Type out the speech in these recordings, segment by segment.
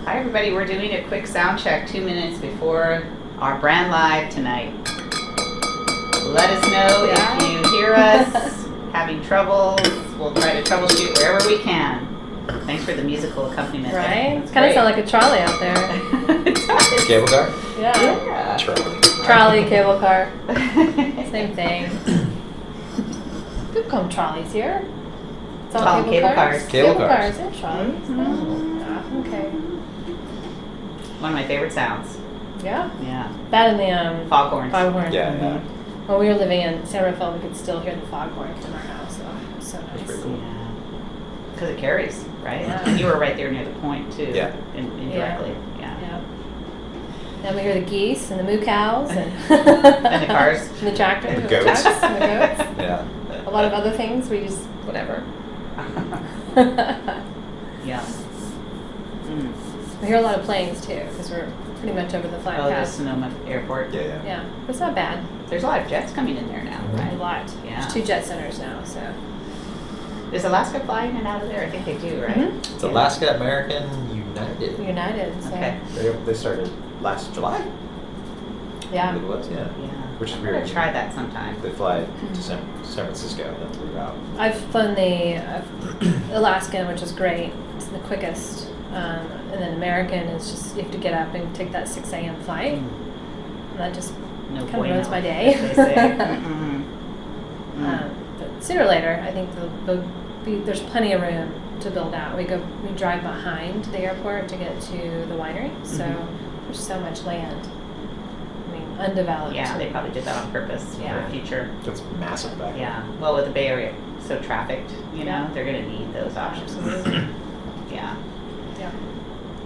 Hi everybody, we're doing a quick sound check 2 minutes before our brand live tonight. Let us know if you hear us having troubles. We'll try to troubleshoot wherever we can. Thanks for the musical accompaniment. Right? It's kind of sound like a trolley out there. Cable car? Yeah. Trolley. Trolley, cable car. Same thing. People call them trolleys here. It's all cable cars. Cable cars. And trolleys. Mm-hmm. Oh, okay. One of my favorite sounds. Yeah. Yeah. That and the Foghorns. foghorn. Yeah, yeah. When we were living in San Rafael, we could still hear the foghorns in our house. Oh, it was so nice. pretty cool. Yeah. Because it carries, right? Yeah. And you were right there near the point too. Yeah. Indirectly. Yeah. Yeah. Then we hear the geese and the moo cows and, And the cars. and the tractor And the and goats. trucks and the goats. Yeah. A lot of other things. We just whatever. Yeah. Mm. We hear a lot of planes too because we're pretty much over the flight Oh, the path. Sonoma Airport. Yeah. Yeah, but it's not bad. There's a lot of jets coming in there now, A right? lot. Yeah. There's 2 jet centers now, so. Does Alaska fly in and out of there? I think they do, right? Mhm. It's Alaska American United. United. So. Okay. They started last July. I Yeah. believe it was, yeah. Yeah. Which is I'm weird. gonna try that sometime. They fly to San Francisco and then leave out. I've flown the Alaskan, which is great. It's the quickest. And then American is just, you have to get up and take that 6 a.m. flight. And that just No kind of ruins bueno, my day. as they say. Mm-mm. Mm. But sooner or later, I think there's plenty of room to build out. We drive behind the airport to get to the winery, so there's so much land. I mean, undeveloped. Yeah, they probably did that on purpose Yeah. for the future. That's massive back there. Yeah. Well, with the Bay Area so trafficked, you know, Yeah. they're gonna need those options. Absolutely. Yeah. Yeah.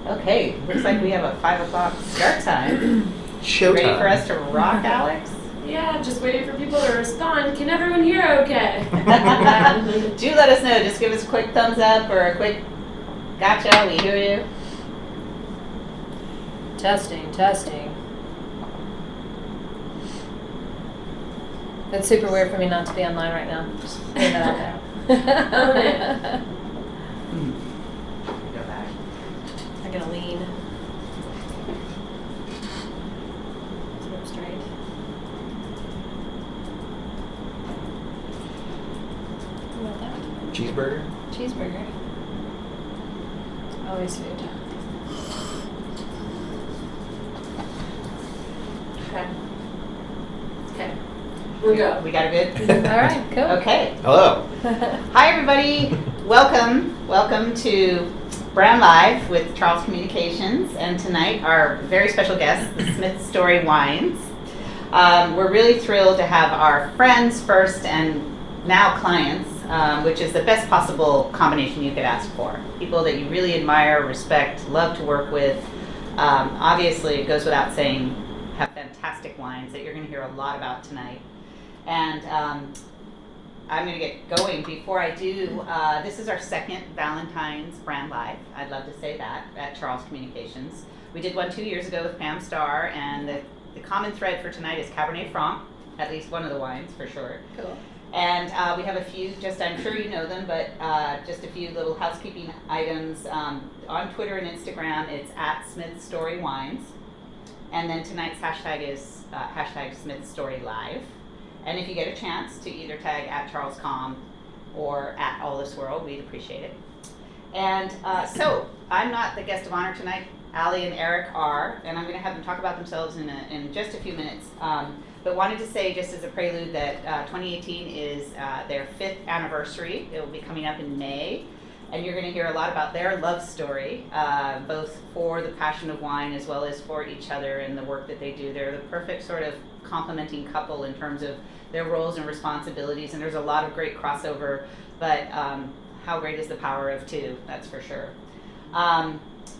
Okay. Looks like we have a 5 o'clock start time. Showtime. Ready for us to rock, Alex? Yeah, just waiting for people to respond. Can everyone hear okay? Do let us know. Just give us a quick thumbs up or a quick gotcha. We hear you. Testing. It's super weird for me not to be online right now. Just putting that out there. Go back. I'm gonna lean. Sit up straight. What about that? Cheeseburger? Cheeseburger. Always food. Okay. We're good. We got it good? All right, cool. Okay. Hello. Hi, everybody. Welcome to Brand Live with Charles Communications. And tonight, our very special guest, the Smith Story Wines. We're really thrilled to have our friends first and now clients, which is the best possible combination you could ask for. People that you really admire, respect, love to work with. Obviously, it goes without saying, have fantastic wines that you're going to hear a lot about tonight. And I'm going to get going. Before I do, this is our second Valentine's Brand Live. I'd love to say that at Charles Communications. We did one 2 years ago with Pam Starr, and the common thread for tonight is Cabernet Franc, at least one of the wines for sure. Cool. And we have a few, I'm sure you know them, but just a few little housekeeping items. On Twitter and Instagram, it's at Smith Story Wines. And then tonight's hashtag is hashtag Smith Story Live. And if you get a chance to either tag at CharlesCom or at All This World, we'd appreciate it. And so I'm not the guest of honor tonight. Allie and Eric are, and I'm going to have them talk about themselves in just a few minutes. But wanted to say, just as a prelude, that 2018 is their 5th anniversary. It will be coming up in May. And you're going to hear a lot about their love story, both for the passion of wine as well as for each other and the work that they do. They're the perfect sort of complementing couple in terms of their roles and responsibilities. And there's a lot of great crossover, but how great is the power of two, that's for sure.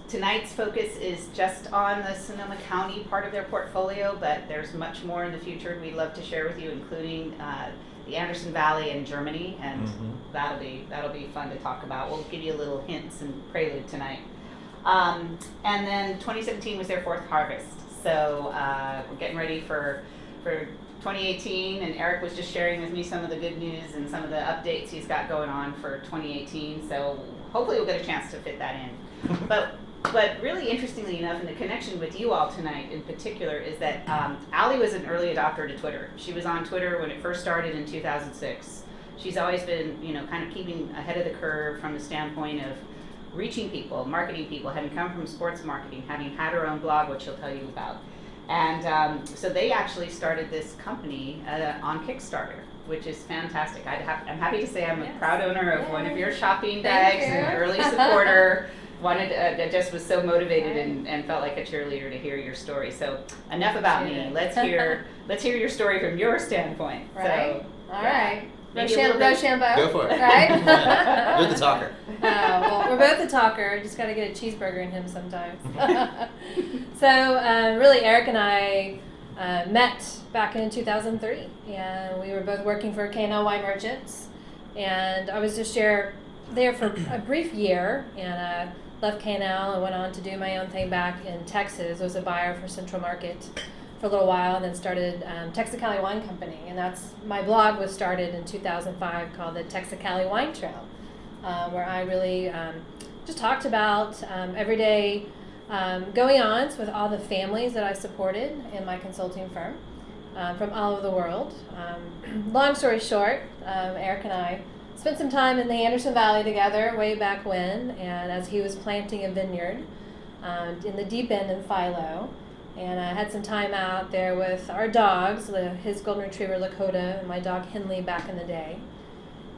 Tonight's focus is just on the Sonoma County part of their portfolio, but there's much more in the future we'd love to share with you, including the Anderson Valley in Germany, and that'll be fun to talk about. We'll give you a little hints and prelude tonight. And then 2017 was their 4th harvest, so we're getting ready for 2018, and Eric was just sharing with me some of the good news and some of the updates he's got going on for 2018, so hopefully we'll get a chance to fit that in. But But really interestingly enough, and the connection with you all tonight in particular is that Allie was an early adopter to Twitter. She was on Twitter when it first started in 2006. She's always been, kind of keeping ahead of the curve from the standpoint of reaching people, marketing people, having come from sports marketing, having had her own blog, which she'll tell you about. And so they actually started this company on Kickstarter, which is fantastic. I'm happy to say I'm a proud owner of one of your shopping bags and an early supporter. Just was so motivated and felt like a cheerleader to hear your story. So enough about me. Let's hear your story from your standpoint. Right. So, all right. Rochambeau. Go for it. Right? You're the talker. Well, we're both the talker. Just got to get a cheeseburger in him sometimes. So really, Eric and I met back in 2003, and we were both working for K&L Wine Merchants. And I was just there for a brief year, and left K&L and went on to do my own thing back in Texas. I was a buyer for Central Market for a little while, and then started Texicali Wine Company, and my blog was started in 2005 called the Texicali Wine Trail, where I really just talked about everyday going-ons with all the families that I supported in my consulting firm from all over the world. Long story short, Eric and I spent some time in the Anderson Valley together way back when, and as he was planting a vineyard in the deep end in Philo. And I had some time out there with our dogs, his golden retriever Lakota and my dog Henley back in the day.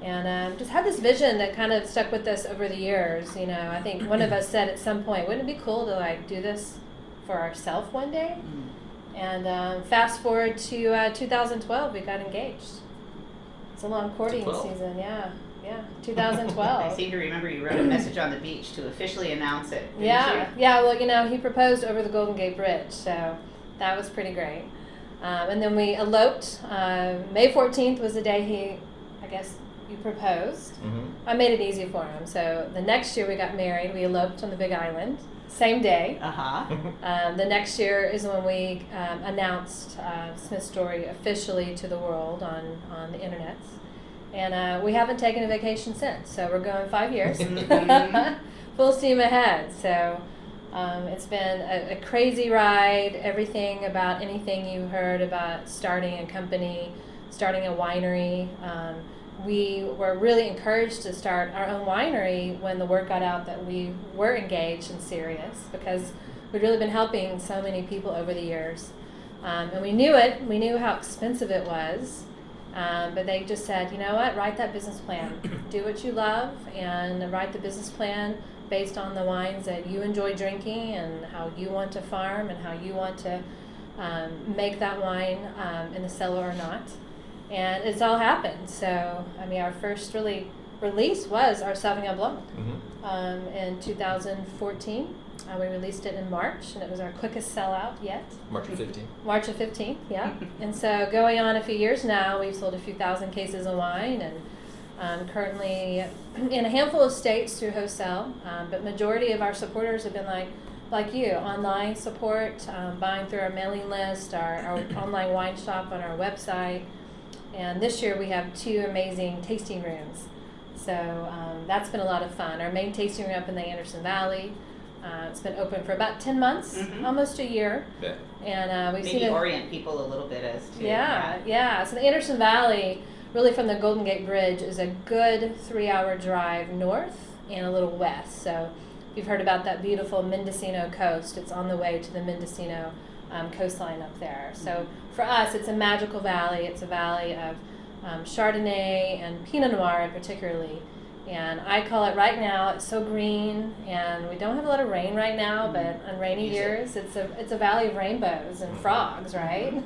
And just had this vision that kind of stuck with us over the years. I think one of us said at some point, wouldn't it be cool to do this for ourselves one day? And fast forward to 2012, we got engaged. It's a long courting season, yeah, 2012. I seem to remember you wrote a message on the beach to officially announce it. Yeah. Well, he proposed over the Golden Gate Bridge, so that was pretty great. And then we eloped. May 14th was the day he proposed. Mm-hmm. I made it easy for him. So the next year we got married. We eloped on the Big Island, same day. The next year is when we announced Smith Story officially to the world on the internet. And we haven't taken a vacation since, so we're going 5 years. Full steam ahead. So it's been a crazy ride. Everything about anything you heard about starting a company, starting a winery. We were really encouraged to start our own winery when the word got out that we were engaged and serious, because we'd really been helping so many people over the years. And we knew it. We knew how expensive it was. But they just said, you know what, write that business plan. Do what you love and write the business plan based on the wines that you enjoy drinking and how you want to farm and how you want to make that wine in the cellar or not. And it's all happened. So, our first really release was our Sauvignon Blanc in 2014. We released it in March, and it was our quickest sellout yet. March of 15th. March of 15th, yeah. And so going on a few years now, we've sold a few thousand cases of wine, and currently in a handful of states through wholesale. But majority of our supporters have been like you, online support, buying through our mailing list, our online wine shop on our website. And this year we have 2 amazing tasting rooms. So that's been a lot of fun. Our main tasting room up in the Anderson Valley. It's been open for about 10 months, almost a year. Yeah. And we've Maybe seen orient people a little bit as to. Yeah. So the Anderson Valley, really from the Golden Gate Bridge, is a good 3-hour drive north and a little west. So you've heard about that beautiful Mendocino coast. It's on the way to the Mendocino coastline up there. So for us, it's a magical valley. It's a valley of Chardonnay and Pinot Noir particularly. And I call it right now, it's so green, and we don't have a lot of rain right now, but on rainy years, it's a valley of rainbows and frogs, right?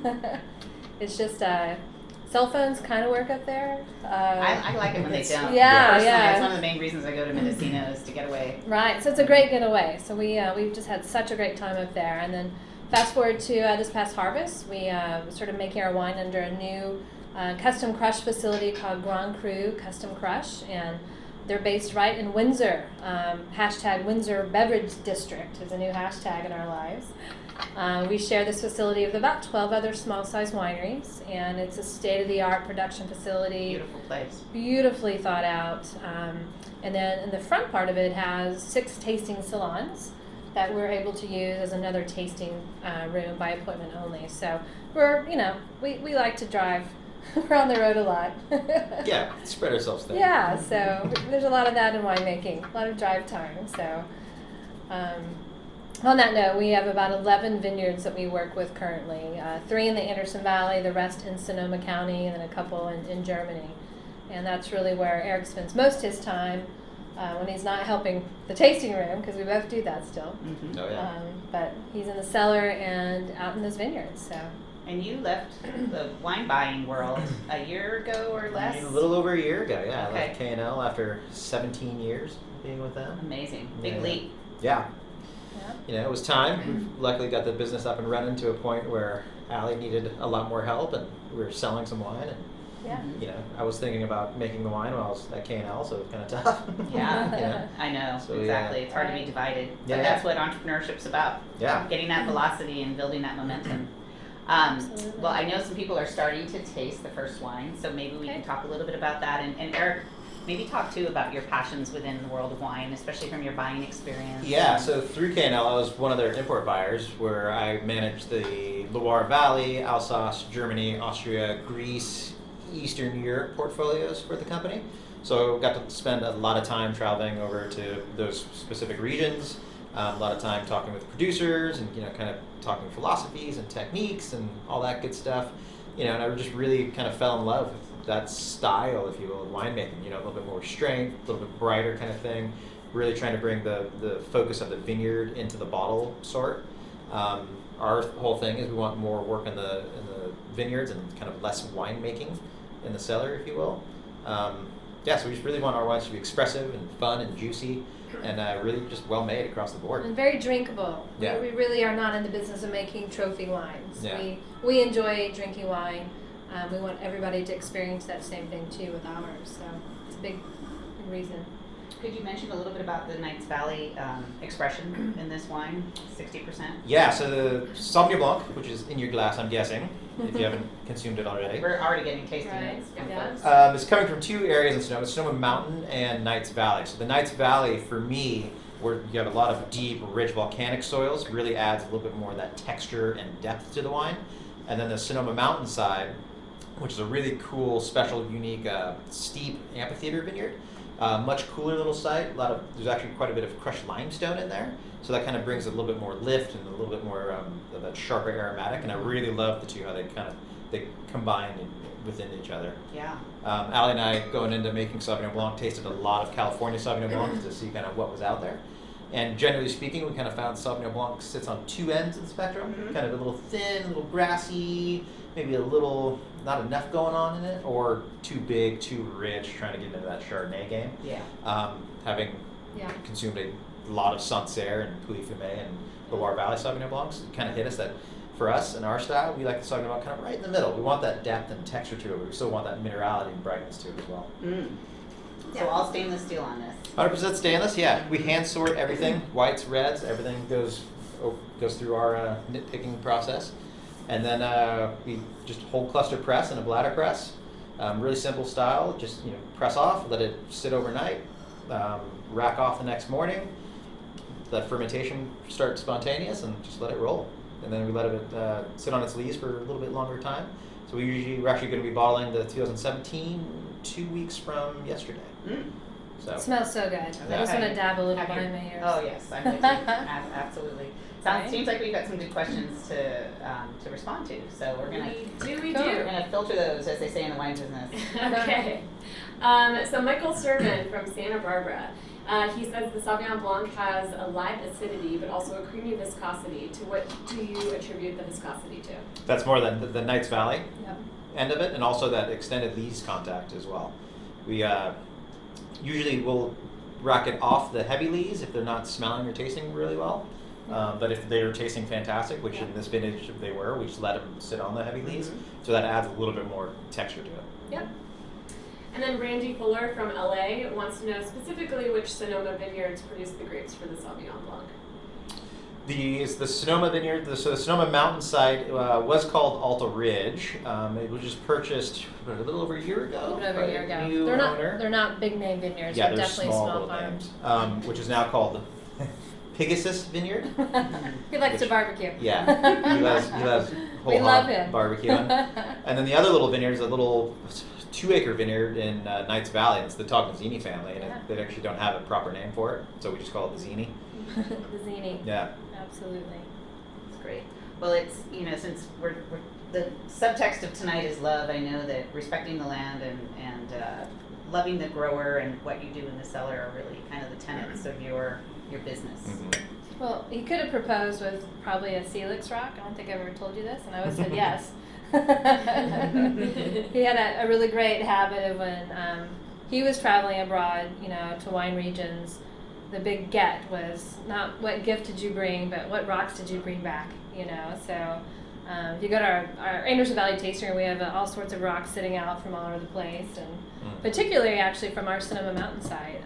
It's just cell phones kind of work up there. I like it when they don't. Yeah. Personally, that's one of the main reasons I go to Mendocino is to get away. Right, so it's a great getaway. So we've just had such a great time up there. And then fast forward to this past harvest, we started making our wine under a new custom crush facility called Grand Cru Custom Crush, and they're based right in Windsor. Hashtag Windsor Beverage District is a new hashtag in our lives. We share this facility with about 12 other small-sized wineries, and it's a state-of-the-art production facility. Beautiful place. Beautifully thought out. And then in the front part of it has 6 tasting salons that we're able to use as another tasting room by appointment only. So we're, we like to drive. We're on the road a lot. Yeah, spread ourselves thin. Yeah, so there's a lot of that in winemaking, a lot of drive time. So on that note, we have about 11 vineyards that we work with currently, 3 in the Anderson Valley, the rest in Sonoma County, and then a couple in Germany. And that's really where Eric spends most of his time when he's not helping the tasting room, because we both do that still. Mm-hmm. Oh, yeah. But he's in the cellar and out in those vineyards. So. And you left the wine buying world a year ago or less? A little over a year ago, yeah. Okay. I left K&L after 17 years being with them. Amazing. Big Yeah. leap. Yeah. Yeah. It was time. We luckily got the business up and running to a point where Allie needed a lot more help, and we were selling some wine. And Yeah. I was thinking about making the wine while I was at K&L, so it was kind of tough. Yeah, I know, So, exactly. yeah. It's hard to be divided. But Yeah. that's what entrepreneurship's about. Yeah. Getting that velocity and building that momentum. Absolutely. Well, I know some people are starting to taste the first wine, so maybe we can talk a little bit about that. And Eric, maybe talk too about your passions within the world of wine, especially from your buying experience. Yeah, so through K&L, I was one of their import buyers, where I managed the Loire Valley, Alsace, Germany, Austria, Greece, Eastern Europe portfolios for the company. So I got to spend a lot of time traveling over to those specific regions, a lot of time talking with producers and, kind of talking philosophies and techniques and all that good stuff. And I just really kind of fell in love with that style, if you will, of winemaking, a little bit more strength, a little bit brighter kind of thing, really trying to bring the focus of the vineyard into the bottle sort. Our whole thing is we want more work in the vineyards and kind of less winemaking in the cellar, if you will. So we just really want our wines to be expressive and fun and juicy and really just well made across the board. And very drinkable. Yeah. We really are not in the business of making trophy wines. Yeah. We enjoy drinking wine. We want everybody to experience that same thing too with ours. So it's a big reason. Could you mention a little bit about the Knights Valley expression in this wine, 60%? Yeah, so the Sauvignon Blanc, which is in your glass, I'm guessing, if you haven't consumed it already, We're already getting tasting Right. notes from Yeah. folks. is coming from 2 areas in Sonoma Mountain and Knights Valley. So the Knights Valley, for me, where you have a lot of deep, rich volcanic soils, really adds a little bit more of that texture and depth to the wine. And then the Sonoma Mountain side, which is a really cool, special, unique, steep amphitheater vineyard. Much cooler little site. There's actually quite a bit of crushed limestone in there, so that kind of brings a little bit more lift and a little bit more of that sharper aromatic. And I really love the two, how they combine within each other. Yeah. Allie and I, going into making Sauvignon Blanc, tasted a lot of California Sauvignon Blanc to see kind of what was out there. And generally speaking, we kind of found Sauvignon Blanc sits on 2 ends of the spectrum, kind of a little thin, a little grassy, maybe a little not enough going on in it, or too big, too rich, trying to get into that Chardonnay game. Yeah. Having consumed a lot of Sancerre and Pouilly Fumé and Loire Valley Sauvignon Blancs, it kind of hit us that for us and our style, we like the Sauvignon Blanc kind of right in the middle. We want that depth and texture to it, but we still want that minerality and brightness to it as well. So all stainless steel on this. 100% stainless, yeah. We hand sort everything, whites, reds, everything goes through our nitpicking process. And then we just whole cluster press in a bladder press. Really simple style, just press off, let it sit overnight, rack off the next morning, let fermentation start spontaneous, and just let it roll. And then we let it sit on its lees for a little bit longer time. So we're actually going to be bottling the 2017 2 weeks from yesterday. So It smells so good. I just want to dab a little behind my ears. Oh yes, I'm with you. Absolutely. Seems like we've got some good questions to respond to. So we're gonna We We're do. gonna filter those, as they say in the wine business. Okay. So Michael Servan from Santa Barbara, he says the Sauvignon Blanc has a light acidity, but also a creamy viscosity. To what do you attribute the viscosity to? that's more than the Knights Valley Yep. end of it, and also that extended lees contact as well. We usually will rack it off the heavy lees if they're not smelling or tasting really well. But if they're tasting fantastic, which in this vintage they were, we just let them sit on the heavy lees. So that adds a little bit more texture to it. Yep. And then Randy Fuller from LA wants to know specifically which Sonoma vineyards produce the grapes for the Sauvignon Blanc. The Sonoma vineyard, so the Sonoma mountain site was called Alta Ridge. It was just purchased a little over a year ago. A little bit over by a year ago. new They're owner. not big name vineyards. Yeah, but they're definitely small small little farms. names, which is now called Pegasus Vineyard. He likes to Which- barbecue. Yeah, he loves whole We love hog him. barbecuing. And then the other little vineyard is a little 2-acre vineyard in Knights Valley. It's the Tognazini family, and Yeah. they actually don't have a proper name for it, so we just call it the Zini. The zini. Yeah. Absolutely. That's great. Well, it's, since we're the subtext of tonight is love, I know that respecting the land and loving the grower and what you do in the cellar are really kind of the tenets of your business. Mhm. Well, he could have proposed with probably a Celix rock. I don't think I ever told you this, and I would have said yes. He had a really great habit of when he was traveling abroad, to wine regions, the big get was not what gift did you bring, but what rocks did you bring back, So if you go to our Anderson Valley tasting room, we have all sorts of rocks sitting out from all over the place, and particularly actually from our Sonoma mountainside.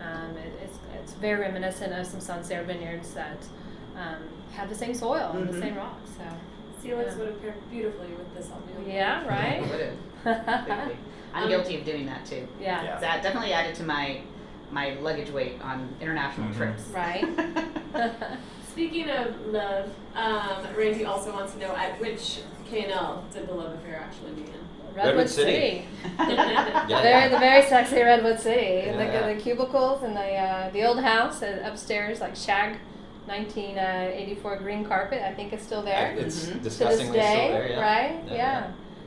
It's very reminiscent of some Sancerre vineyards that have the same soil and the same rocks. So Celix would have paired beautifully with this Sauvignon. yeah, right. Completely. I'm guilty of doing that too. Yeah. Yeah. That definitely added to my luggage weight on international Mhm. trips. Right. Speaking of love, Randy also wants to know at which K&L did the love affair actually begin? Redwood City. The very sexy Redwood City. Yeah. The cubicles and the old house upstairs, like shag, 1984 green carpet. I think it's still there It's Mhm. disgustingly to this day, still there, yeah. right? Yeah.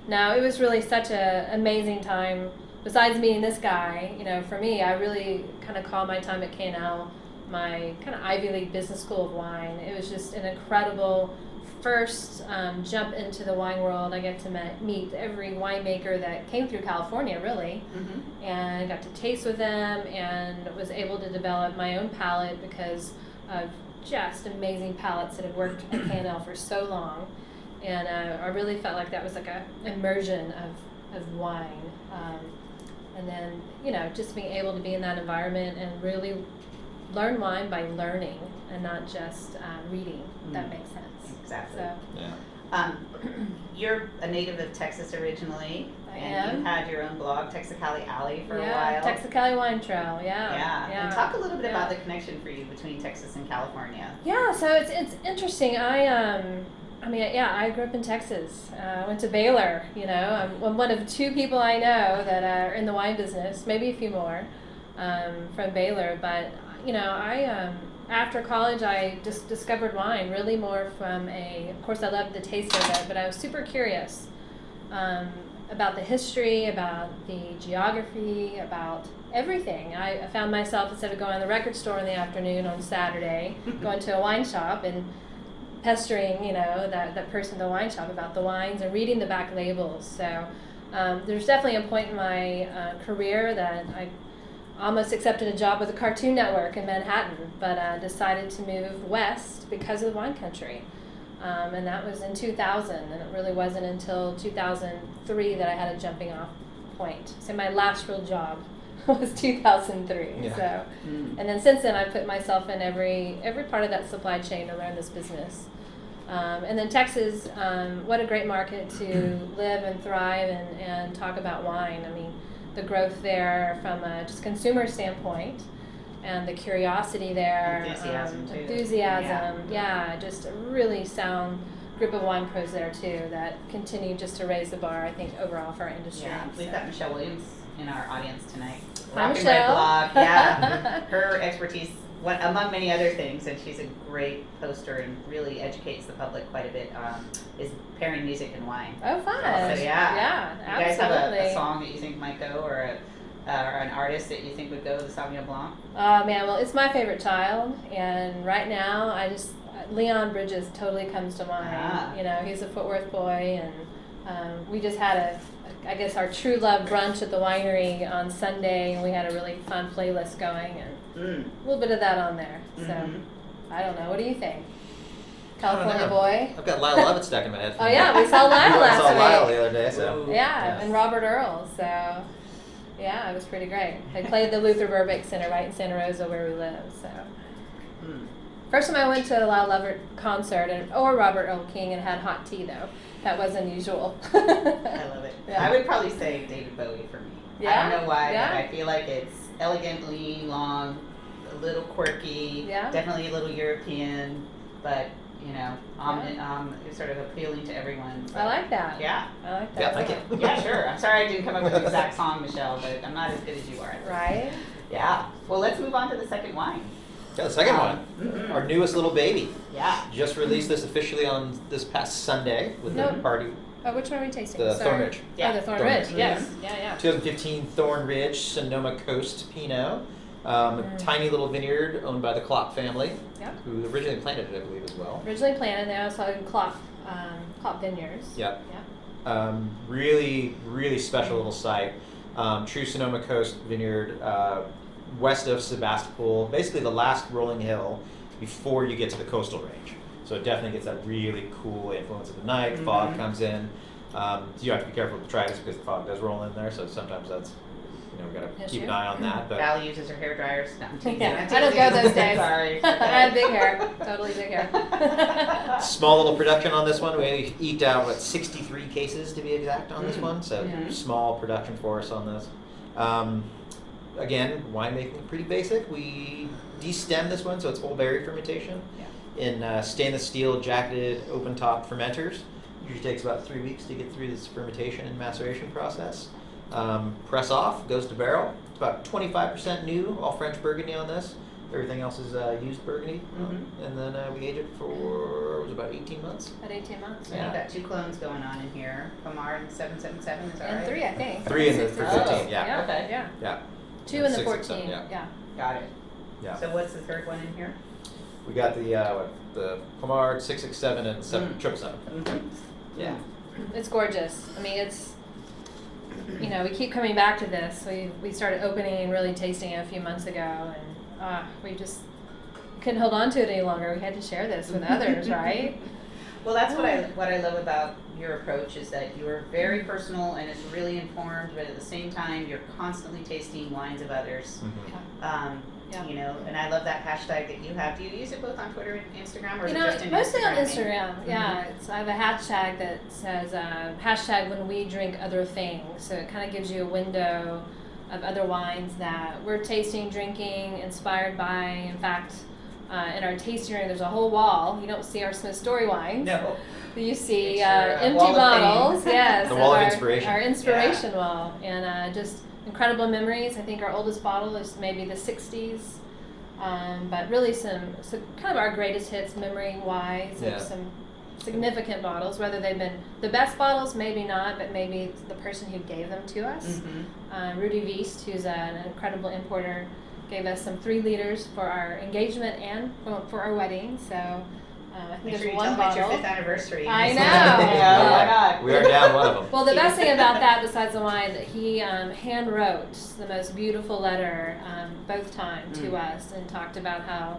No, it was really such an amazing time. Besides meeting this guy, for me, I really kind of call my time at K&L my kind of Ivy League business school of wine. It was just an incredible first jump into the wine world. I got to meet every winemaker that came through California, really, Mhm. and got to taste with them and was able to develop my own palate because of just amazing palates that have worked at K&L for so long. And I really felt like that was like a immersion of wine. And then, just being able to be in that environment and really learn wine by learning and not just reading, if that makes sense. Exactly. So, Yeah. You're a native of Texas originally, I and am. you had your own blog, Texicali Alley, for a yeah, while. Texicali Wine Trail, Yeah. And talk a little bit Yeah. about the connection for you between Texas and California. Yeah, so it's interesting. I grew up in Texas. I went to Baylor. I'm one of 2 people I know that are in the wine business, maybe a few more from Baylor. But after college, I just discovered wine really more from of course, I loved the taste of it, but I was super curious about the history, about the geography, about everything. I found myself, instead of going to the record store in the afternoon on Saturday, going to a wine shop and pestering, that person in the wine shop about the wines and reading the back labels. So there's definitely a point in my career that I almost accepted a job with the Cartoon Network in Manhattan, but decided to move west because of the wine country. And that was in 2000, and it really wasn't until 2003 that I had a jumping off point. So my last real job was 2003. Yeah. So, and then since then, I've put myself in every part of that supply chain to learn this business. And then Texas, what a great market to live and thrive and talk about wine. I mean, the growth there from a just consumer standpoint, and the curiosity there, Enthusiasm, too. Yeah, just a really sound group of wine pros there too that continue just to raise the bar, I think, overall for our industry. Yeah, we've So. got Michelle Williams in our audience tonight. Hi, Rock and Red Michelle. blog, yeah. Her expertise, among many other things, and she's a great poster and really educates the public quite a bit, is pairing music and wine. Oh, fun! So, yeah, absolutely. You guys have a song that you think might go, or an artist that you think would go with the Sauvignon Blanc? Oh man, well, it's my favorite child, and right now Leon Bridges totally comes to mind. Ah. He's a Fort Worth boy, and we just had I guess our True Love brunch at the winery on Sunday, and we had a really fun playlist going, and a little bit of that on there. So I don't know. What do you think? California boy. I've got Lyle Lovett stuck in my head. Oh yeah, we saw Lyle I last saw Lyle week. the other day, so. Yeah, and Robert Earl. So yeah, it was pretty great. They played the Luther Burbank Center right in Santa Rosa where we live. So first time I went to a Lyle Lovett concert or Robert Earl King and had hot tea though. That was unusual. I love it. Yeah. I would probably say David Bowie for me. I Yeah? don't know why, Yeah? but I feel like it's elegant, lean, long, little quirky, Yeah. definitely a little European, but sort of appealing to everyone. I like that. Yeah. I like that. Yeah, thank as well. you. Yeah, sure. I'm sorry I didn't come up with the exact song, Michelle, but I'm not as good as you are. Right? Yeah. Well, let's move on to the second wine. Yeah, the second one, Mhm. our newest little baby. Yeah. Just released this officially on this past Sunday with the No. party. Oh, which one are we tasting? The Sorry. Thorn Ridge. Yeah. Oh, the Thorn Thorn Ridge. Ridge. Yes. Mhm. Yeah. 2015 Thorn Ridge Sonoma Coast Pinot. A tiny little vineyard owned by the Klopp family, Yep. who originally planted it, I believe, as well. Originally planted, they also had Klopp Vineyards. Yep. Yeah. Really, really special little site. True Sonoma Coast vineyard, west of Sebastopol, basically the last rolling hill before you get to the coastal range. So it definitely gets that really cool influence of the night. Fog Mhm. comes in. You have to be careful to try this because the fog does roll in there. So sometimes that's, we got to keep an eye on that. But Val uses her hair dryers. No, I'm teasing. Yeah, I'm I don't go teasing. those days. Sorry. I have big hair, totally big hair. small little production on this one. We eked out 63 cases to be exact on this one. So Mhm. small production for us on this. Again, winemaking pretty basic. We destem this one, so it's whole berry fermentation in stainless steel jacketed open top fermenters. Usually takes about 3 weeks to get through this fermentation and maceration process. Press off, goes to barrel. It's about 25% new, all French Burgundy on this. Everything else is used Burgundy. And then we age it for about 18 months. At 18 months. So you've got 2 clones going on in here. Pomard and 777, is that And right? 3, I think. 3 in the Six for is- 15, yeah. Yeah. Okay. Yeah. Yeah. 2 in the 6 and 7, 14. yeah. Yeah. Got it. Yeah. So what's the third one in here? We got the Pomard 667 and 777. Mhm. Yeah. It's gorgeous. I mean, it's, we keep coming back to this. We started opening and really tasting it a few months ago, and we just couldn't hold on to it any longer. We had to share this with others, right? Well, that's what I love about your approach is that you're very personal and it's really informed, but at the same time you're constantly tasting wines of others. Yeah. And I love that hashtag that you have. Do you use it both on Twitter and Instagram, or is it just in Mostly on Instagram? Instagram. Yeah, I have a hashtag that says hashtag when we drink other things. So it kind of gives you a window of other wines that we're tasting, drinking, inspired by. In fact, in our tasting room, there's a whole wall. You don't see our Smith Story wines. No. You see It's your, empty wall of bottles. fame. Yes, The wall of our, inspiration. Our inspiration wall, and just incredible memories. I think our oldest bottle is maybe the 60s. But really some kind of our greatest hits memory-wise Yeah. of some significant bottles, whether they've been the best bottles, maybe not, but maybe it's the person who gave them to us. Rudy Wiest, who's an incredible importer, gave us some 3 liters for our engagement and for our wedding. So I think Make sure there's you one tell them it's your bottle. 5th anniversary. I know. Yeah, why not? We are down one of them. Well, the best thing about that, besides the wine, that he hand wrote the most beautiful letter both times to us, and talked about how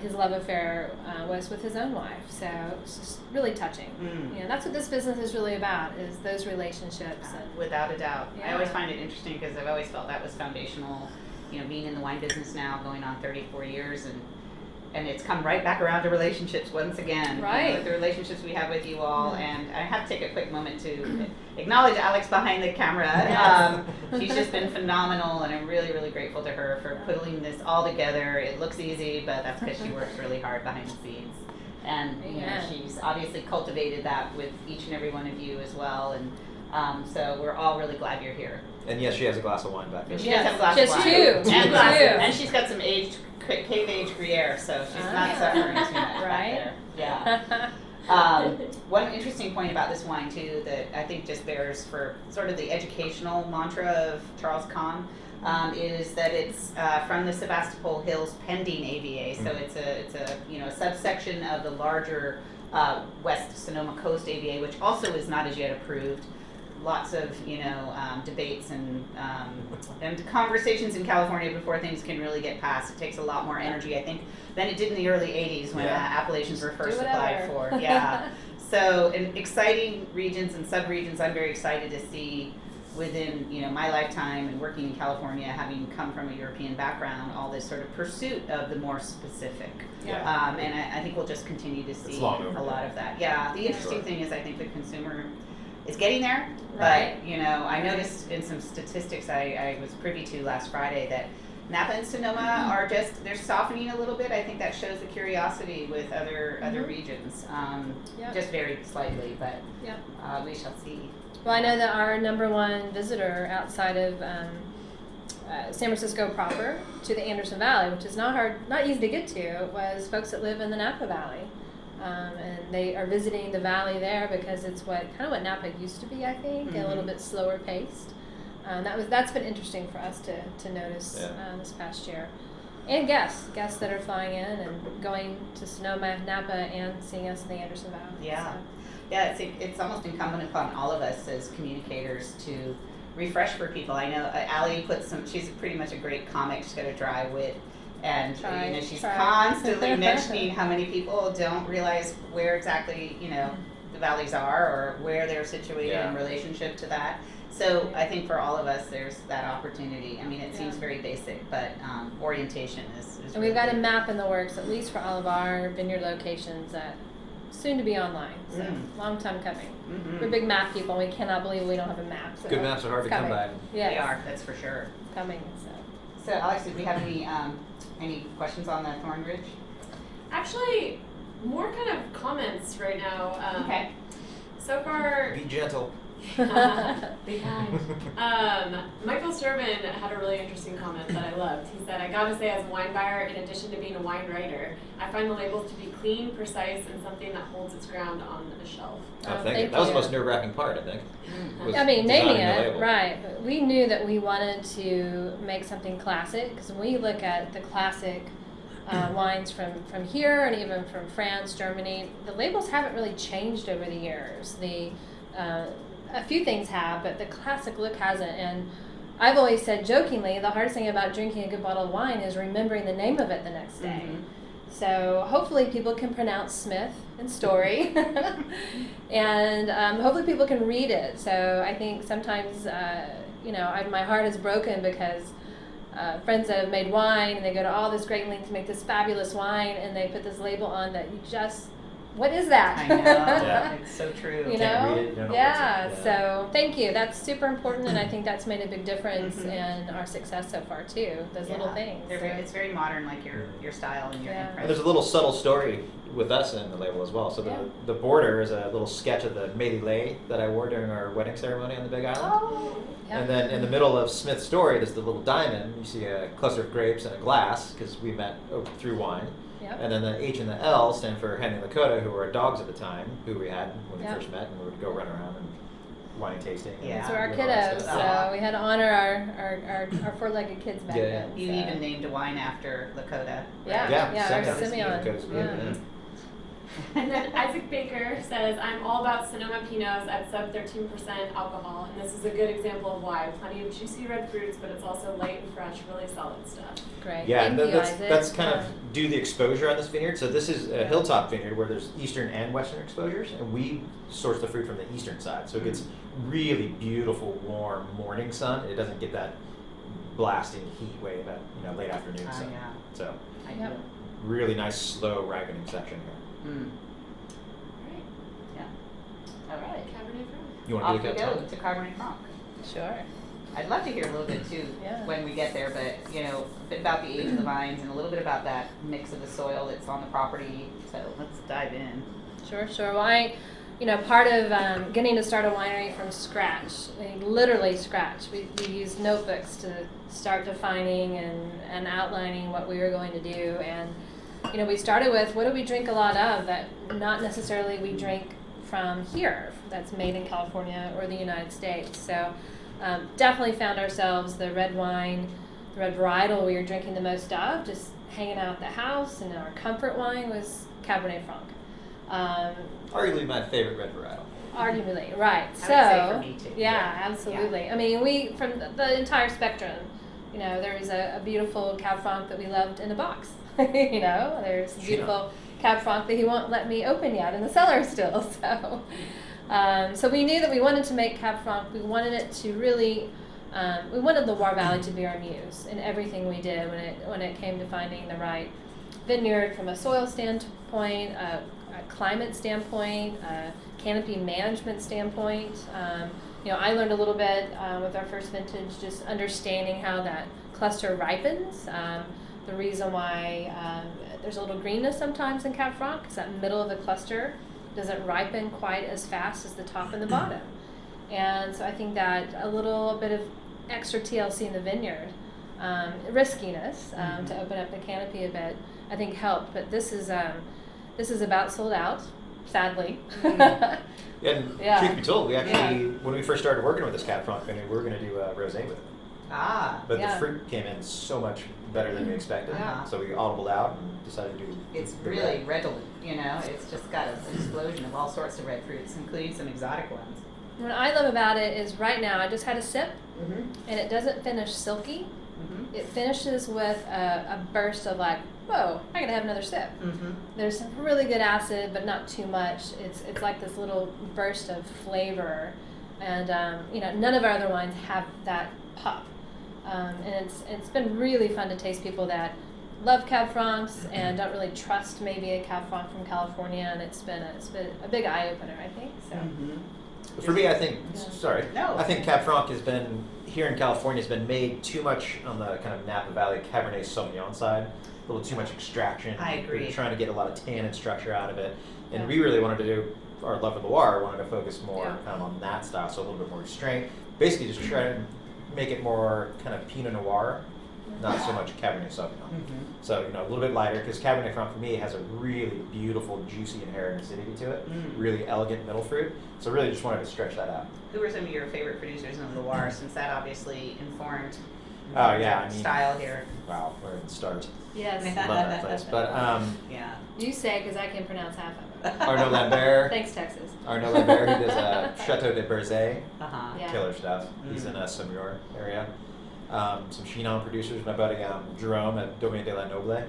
his love affair was with his own wife. So it's just really touching. That's what this business is really about: is those relationships. And Without a doubt. I Yeah. always find it interesting because I've always felt that was foundational. Being in the wine business now, going on 34 years, and it's come right back around to relationships once again. Right. With the relationships we have with you all, and I have to take a quick moment to acknowledge Alex behind the camera. Yes. She's just been phenomenal, and I'm really, really grateful to her for putting this all together. It looks easy, but that's because she works really hard behind the scenes. And Amen. she's obviously cultivated that with each and every one of you as well. And so we're all really glad you're here. And yes, she has a glass of wine back there. She does have a glass Just of wine. two. And Two. glasses. And she's got some cave aged Gruyere, so she's not suffering too much back Right? there. Yeah. One interesting point about this wine too that I think just bears for sort of the educational mantra of Charles Kahn is that it's from the Sebastopol Hills pending AVA. So it's a subsection of the larger West Sonoma Coast AVA, which also is not as yet approved. Lots of debates and conversations in California before things can really get passed. It takes a lot more energy, I think, than it did in the early '80s when appellations were first applied for. Yeah. So, in exciting regions and subregions, I'm very excited to see within my lifetime and working in California, having come from a European background, all this sort of pursuit of the more specific. Yeah. And I think we'll just continue to see a long overdue. lot of that. Yeah. The interesting thing is I think the consumer is getting there, Right. but I noticed in some statistics I was privy to last Friday that Napa and Sonoma are they're softening a little bit. I think that shows the curiosity with other regions, Yep. just very slightly, but Yep. we shall see. Well, I know that our #1 visitor outside of San Francisco proper to the Anderson Valley, which is not easy to get to, was folks that live in the Napa Valley. And they are visiting the valley there because it's what Napa used to be, I think, a little bit slower paced. That's been interesting for us to notice this past year. And guests that are flying in and going to Sonoma, Napa, and seeing us in the Anderson Valley. Yeah. So. Yeah, it's almost incumbent upon all of us as communicators to refresh for people. I know Allie she's pretty much a great comic she's got a drive with, and she's constantly mentioning how many people don't realize where exactly the valleys are or where they're situated in relationship to that. So I think for all of us there's that opportunity. I mean, it seems very basic, but orientation is and really we've got a good. map in the works, at least for all of our vineyard locations, that soon to be online. So long time coming. Mm-hmm. We're big map people. We cannot believe we don't have a map. So Good maps are hard to come by. Yes. They are, that's for sure. It's coming. So Alex, did we have any questions on the Thornbridge? Actually, more kind of comments right now. Okay. So far, Be gentle. be kind. Michael Sturman had a really interesting comment that I loved. He said, "I gotta say, as a wine buyer, in addition to being a wine writer, I find the labels to be clean, precise, and something that holds its ground on a shelf." Thank thank you. That was the you. most nerve-wracking part, I think. was I mean, naming designing the it, label. right. But we knew that we wanted to make something classic, because when we look at the classic wines from here and even from France, Germany, the labels haven't really changed over the years. A few things have, but the classic look hasn't. And I've always said jokingly, the hardest thing about drinking a good bottle of wine is remembering the name of it the next day. Mm-hmm. So hopefully people can pronounce Smith and Story, and hopefully people can read it. So I think sometimes, my heart is broken because friends that have made wine and they go to all this great length to make this fabulous wine, and they put this label on that you just, what is that? I know, it's so true. You Can't know? read it, you don't know Yeah, what's in it. so thank you. That's super important, and I think that's made a big difference in our success so far too. Those little things. It's very modern, like your style and your Yeah. And there's a little subtle story with us in the label as well. So the border is a little sketch of the Mélilée that I wore during our wedding ceremony on the Big Island. Oh, yeah. And then in the middle of Smith's story, there's the little diamond. You see a cluster of grapes and a glass, because we met through wine. Yep. And then the H and the L stand for Henry and Lakota, who were our dogs at the time, who we had when we Yep. first met, and we would go run around and wine tasting. and Yeah. So our doing all that kiddos, stuff. so we had to honor our four-legged kids back Yeah. then. You so. even named a wine after Lakota. Yeah. Yeah, our second. Simeon. Lakota's good, Yeah. yeah. And then Isaac Baker says, "I'm all about Sonoma Pinots at sub 13% alcohol, and this is a good example of why. Plenty of juicy red fruits, but it's also light and fresh, really solid stuff." Great. Yeah, Thank and you, Isaac. that's kind Yeah. of due to the exposure on this vineyard. So this is a hilltop vineyard where there's eastern and western exposures, and we source the fruit from the eastern side. So it gets really beautiful, warm morning sun. It doesn't get that blasting heat wave at late afternoon Oh, sun. yeah. So I Yep. do. really nice slow ripening section here. Mm. Right. Yeah. All right. Cabernet Franc. You want Off to we do go that? to Cabernet Franc. Sure. I'd love to hear a little bit too Yeah. when we get there, but a bit about the age of the vines and a little bit about that mix of the soil that's on the property. So let's dive in. Sure. Well, part of getting to start a winery from scratch, literally scratch, we used notebooks to start defining and outlining what we were going to do. And, we started with, what do we drink a lot of that not necessarily we drink from here, that's made in California or the United States. So definitely found ourselves the red wine, the red varietal we were drinking the most of, just hanging out at the house, and our comfort wine was Cabernet Franc. Arguably my favorite red varietal. Arguably, right. I would So, say for me too. yeah, absolutely. I mean, we, from the entire spectrum, there was a beautiful Cab Franc that we loved in a box. There's a beautiful Cab Franc that he won't let me open yet in the cellar still. So we knew that we wanted to make Cab Franc. We wanted it to really, we wanted Loire Valley to be our muse in everything we did when it came to finding the right vineyard from a soil standpoint, a climate standpoint, a canopy management standpoint. I learned a little bit with our first vintage, just understanding how that cluster ripens. The reason why there's a little greenness sometimes in Cab Franc is that middle of the cluster doesn't ripen quite as fast as the top and the bottom. And so I think that a little bit of extra TLC in the vineyard, riskiness to open up the canopy a bit, I think helped. But this is about sold out, sadly. And truth be told, we actually, when we first started working with this Cab Franc vineyard, we were going to do rosé with it. But the fruit came in so much better than we expected. So we audibled out and decided to do. It's really redolent, you know. It's just got an explosion of all sorts of red fruits, including some exotic ones. What I love about it is right now I just had a sip, and it doesn't finish silky. It finishes with a burst of like, whoa, I gotta have another sip. There's some really good acid, but not too much. It's like this little burst of flavor, and you know, none of our other wines have that pop. And it's been really fun to taste people that love Cab Francs and don't really trust maybe a Cab Franc from California, and it's been a big eye opener, I think. So. For me, I think, I think No. Cab Franc has been, here in California, has been made too much on the kind of Napa Valley Cabernet Sauvignon side. A little too much extraction. I agree. We're trying to get a lot of tannin structure out of it. And we really wanted to do, our Love of Loire wanted to focus more kind of on that style, so a little bit more restraint. Basically just try to make it more kind of Pinot Noir, not so much Cabernet Sauvignon. So, you know, a little bit lighter, because Cabernet Franc for me has a really beautiful, juicy, inherent acidity to it. Really elegant middle fruit. So really just wanted to stretch that out. Who were some of your favorite producers in the Loire, since that obviously informed style here? Wow, we're in the stars. Yes. Love that place. But You say, because I can pronounce half of it. Arnaud Lambert. Thanks, Texas. Arnaud Lambert, who does Chateau de Berzay. Yeah. Killer stuff. He's in Saumur area. Some Chinon producers. My buddy Jerome at Domaine de la Noble.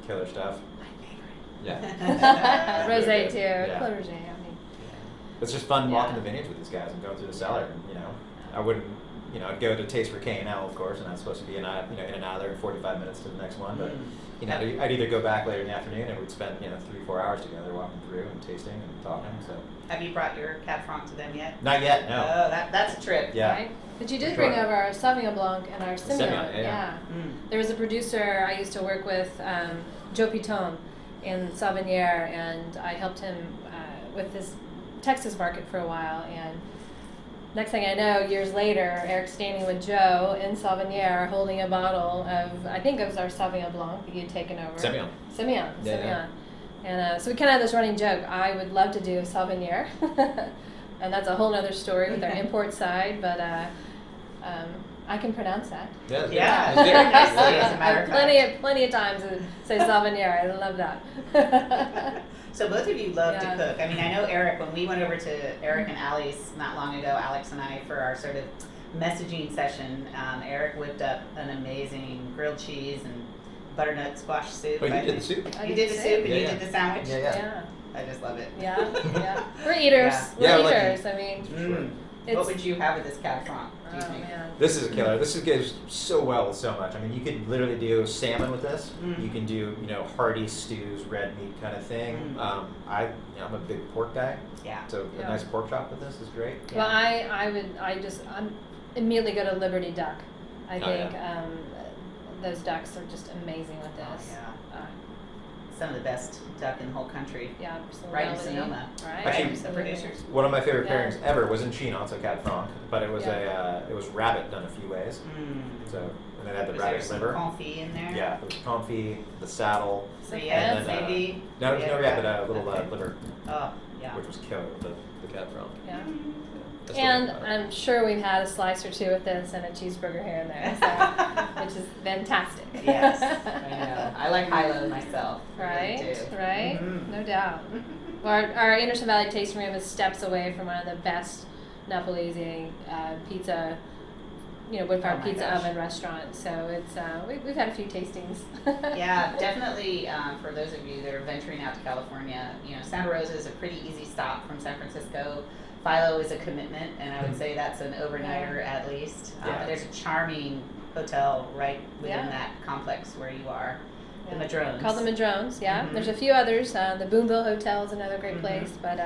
Killer stuff. My favorite. Yeah. Rosé too. Yeah. Clerget, I mean. It's just fun walking the vineyards with these guys and going through the cellar. And, you know, I wouldn't, you know, I'd go to Taste for K&L, of course, and that's supposed to be in and out there in 45 minutes to the next one. But you know, I'd either go back later in the afternoon and we'd spend 3-4 hours together walking through and tasting and talking. So. Have you brought your Cab Franc to them yet? Not yet, no. Oh, that's a trip. Yeah. Right? But you did bring over our Sauvignon Blanc and our Semillon. Yeah. There was a producer I used to work with, Joe Piton, in Sauvignon, and I helped him with this Texas market for a while. And next thing I know, years later, Eric's standing with Joe in Sauvignon holding a bottle of, I think it was our Sauvignon Blanc that you'd taken over. Semillon. Yeah. And so we kind of had this running joke. I would love to do a Sauvignon. And that's a whole other story with our import side, but I can pronounce that. Yeah. Very nicely, as a matter of fact. Plenty of times to say Sauvignon. I love that. So both of you love to cook. I mean, I know Eric, when we went over to Eric and Allie's not long ago, Alex and I, for our sort of messaging session, Eric whipped up an amazing grilled cheese and butternut squash soup. Oh, you did the soup? You did the soup and you did the sandwich? Yeah. I just love it. Yeah. We're eaters. Yeah. We're Yeah, eaters. I mean, what would you have with this Cab Franc, do you think? Man. This is a killer. This goes so well with so much. I mean, you could literally do salmon with this. You can do, hearty stews, red meat kind of thing. I'm a big pork guy. Yeah. So a nice pork chop with this is great. Well, I'm immediately go to Liberty Duck. I think those ducks are just amazing with this. Some of the best duck in the whole country. Yeah, absolutely. Right in Sonoma. Right. Actually, the producers. One of my favorite pairings ever was in Chinon, so Cab Franc, but it was it was rabbit done a few ways. So and then had the Was rabbit there some liver. confit in there? Yeah, the confit, the saddle. Rillettes, and then, maybe? No, there's no rabbit, a little liver, Oh, yeah. which was killer with the Cab Franc. Yeah. That's And the one. I'm sure we've had a slice or two with this and a cheeseburger here and there, so, which is fantastic. Yes, I know. I like high-low myself. I really Right, do. right, no doubt. Our Anderson Valley tasting room is steps away from one of the best Napolese pizza, wood-fired Oh my pizza gosh. oven restaurants. So it's we've had a few tastings. Yeah, definitely. For those of you that are venturing out to California, Santa Rosa is a pretty easy stop from San Francisco. Philo is a commitment, and I would say that's an overnighter at least. But there's a charming hotel right within that complex where you are, the Madrones. Called the Madrones, yeah. There's a few others. The Boonville Hotel is another great place, but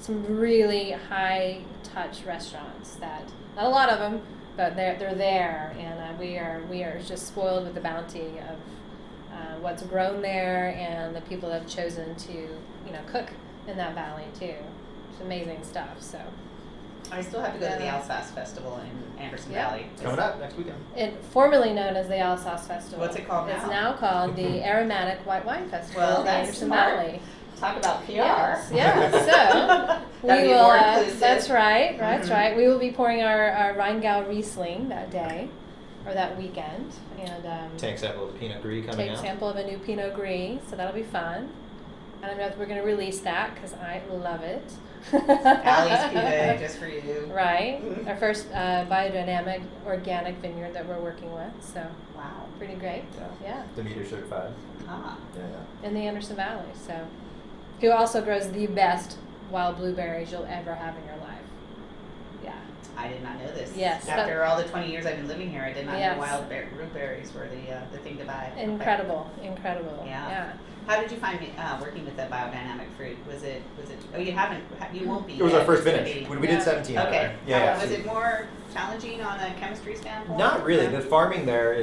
some really high touch restaurants that, not a lot of them, but they're there, and we are just spoiled with the bounty of what's grown there and the people that have chosen to cook in that valley too. It's amazing stuff. So I still have to go to the Alsace Festival in Anderson Valley. It's coming up next weekend. It formerly known as the Alsace Festival. What's it called now? It's now called the Aromatic White Wine Festival Well, in that's Anderson smart. Valley. Talk about PR. Yes. So Gotta we be will. more inclusive. That's right. That's Mhm. right. We will be pouring our Rheingau Riesling that day, or that weekend, and Tank sample of the Pinot Gris coming take out. sample of a new Pinot Gris. So that'll be fun. I don't know if we're going to release that because I love it. Allie's cuvee, just for you. Right. Our first biodynamic organic vineyard that we're working with. So Wow. pretty great. Yeah. Demeter certified. Ah. Yeah. In the Anderson Valley. So, who also grows the best wild blueberries you'll ever have in your life. Yeah. I did not know this. Yes, After all the 20 years I've been living here, I did not Yes. know wild blueberries were the thing to buy. Incredible. Yeah. How did you find working with that biodynamic fruit? Was it? Oh, you won't be. It was yet. our first It's vintage. gonna be- We did 17 out Okay. there. Yeah. Was it more challenging on a chemistry standpoint? Not really. No? The farming there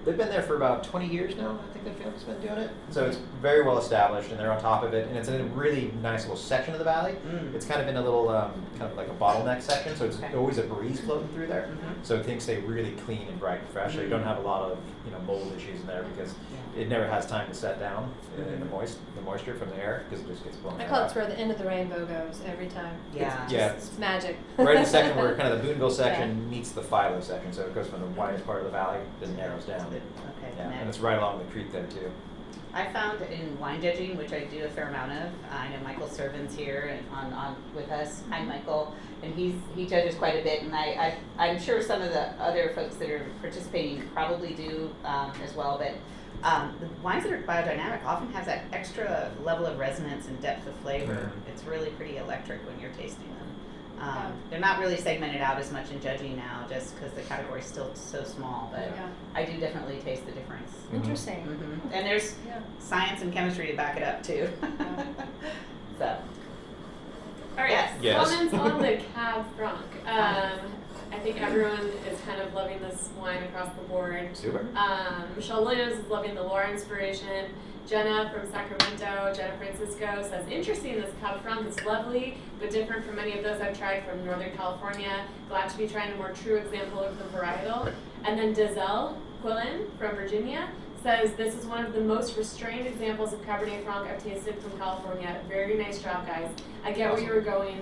they've been there for about 20 years now. I think the family's been doing it. So it's very well established, and they're on top of it. And it's in a really nice little section of the valley. Mm. It's kind of in a little, kind of like a bottleneck section. So it's Okay. always a breeze floating through there. Mhm. So things stay really clean and bright and fresh. So you don't have a lot of mold issues in there because it never has time to set down in the moisture from the air because it just gets blown I right call it out. where the end of the rainbow goes every time. Yeah. Yeah. It's magic. Right in the section where kind of the Boonville section meets the Philo section, so it goes from the widest part of the valley, then narrows down. Okay. Yeah, Next. and it's right along the creek there too. I found in wine judging, which I do a fair amount of. I know Michael Servan's here and on with us. Hi, Michael, and he judges quite a bit, and I'm sure some of the other folks that are participating probably do as well. But the wines that are biodynamic often have that extra level of resonance and depth of flavor. Mhm. It's really pretty electric when you're tasting them. Yeah. They're not really segmented out as much in judging now, just because the category is still so small. But Yeah. I do definitely taste the difference. Interesting. Mm-hmm. And there's Yeah. science and chemistry to back it up too. So, All right. Yes. Comments on the Cab Franc. I think everyone is kind of loving this wine across the board. Super. Michelle Williams is loving the Laura inspiration. Jenna from Sacramento, Jenna Francisco says, interesting, this Cab Franc is lovely, but different from many of those I've tried from Northern California. Glad to be trying a more true example of the varietal. And then Dazelle Quillen from Virginia says, this is one of the most restrained examples of Cabernet Franc I've tasted from California. Very nice job, guys. I get what you were going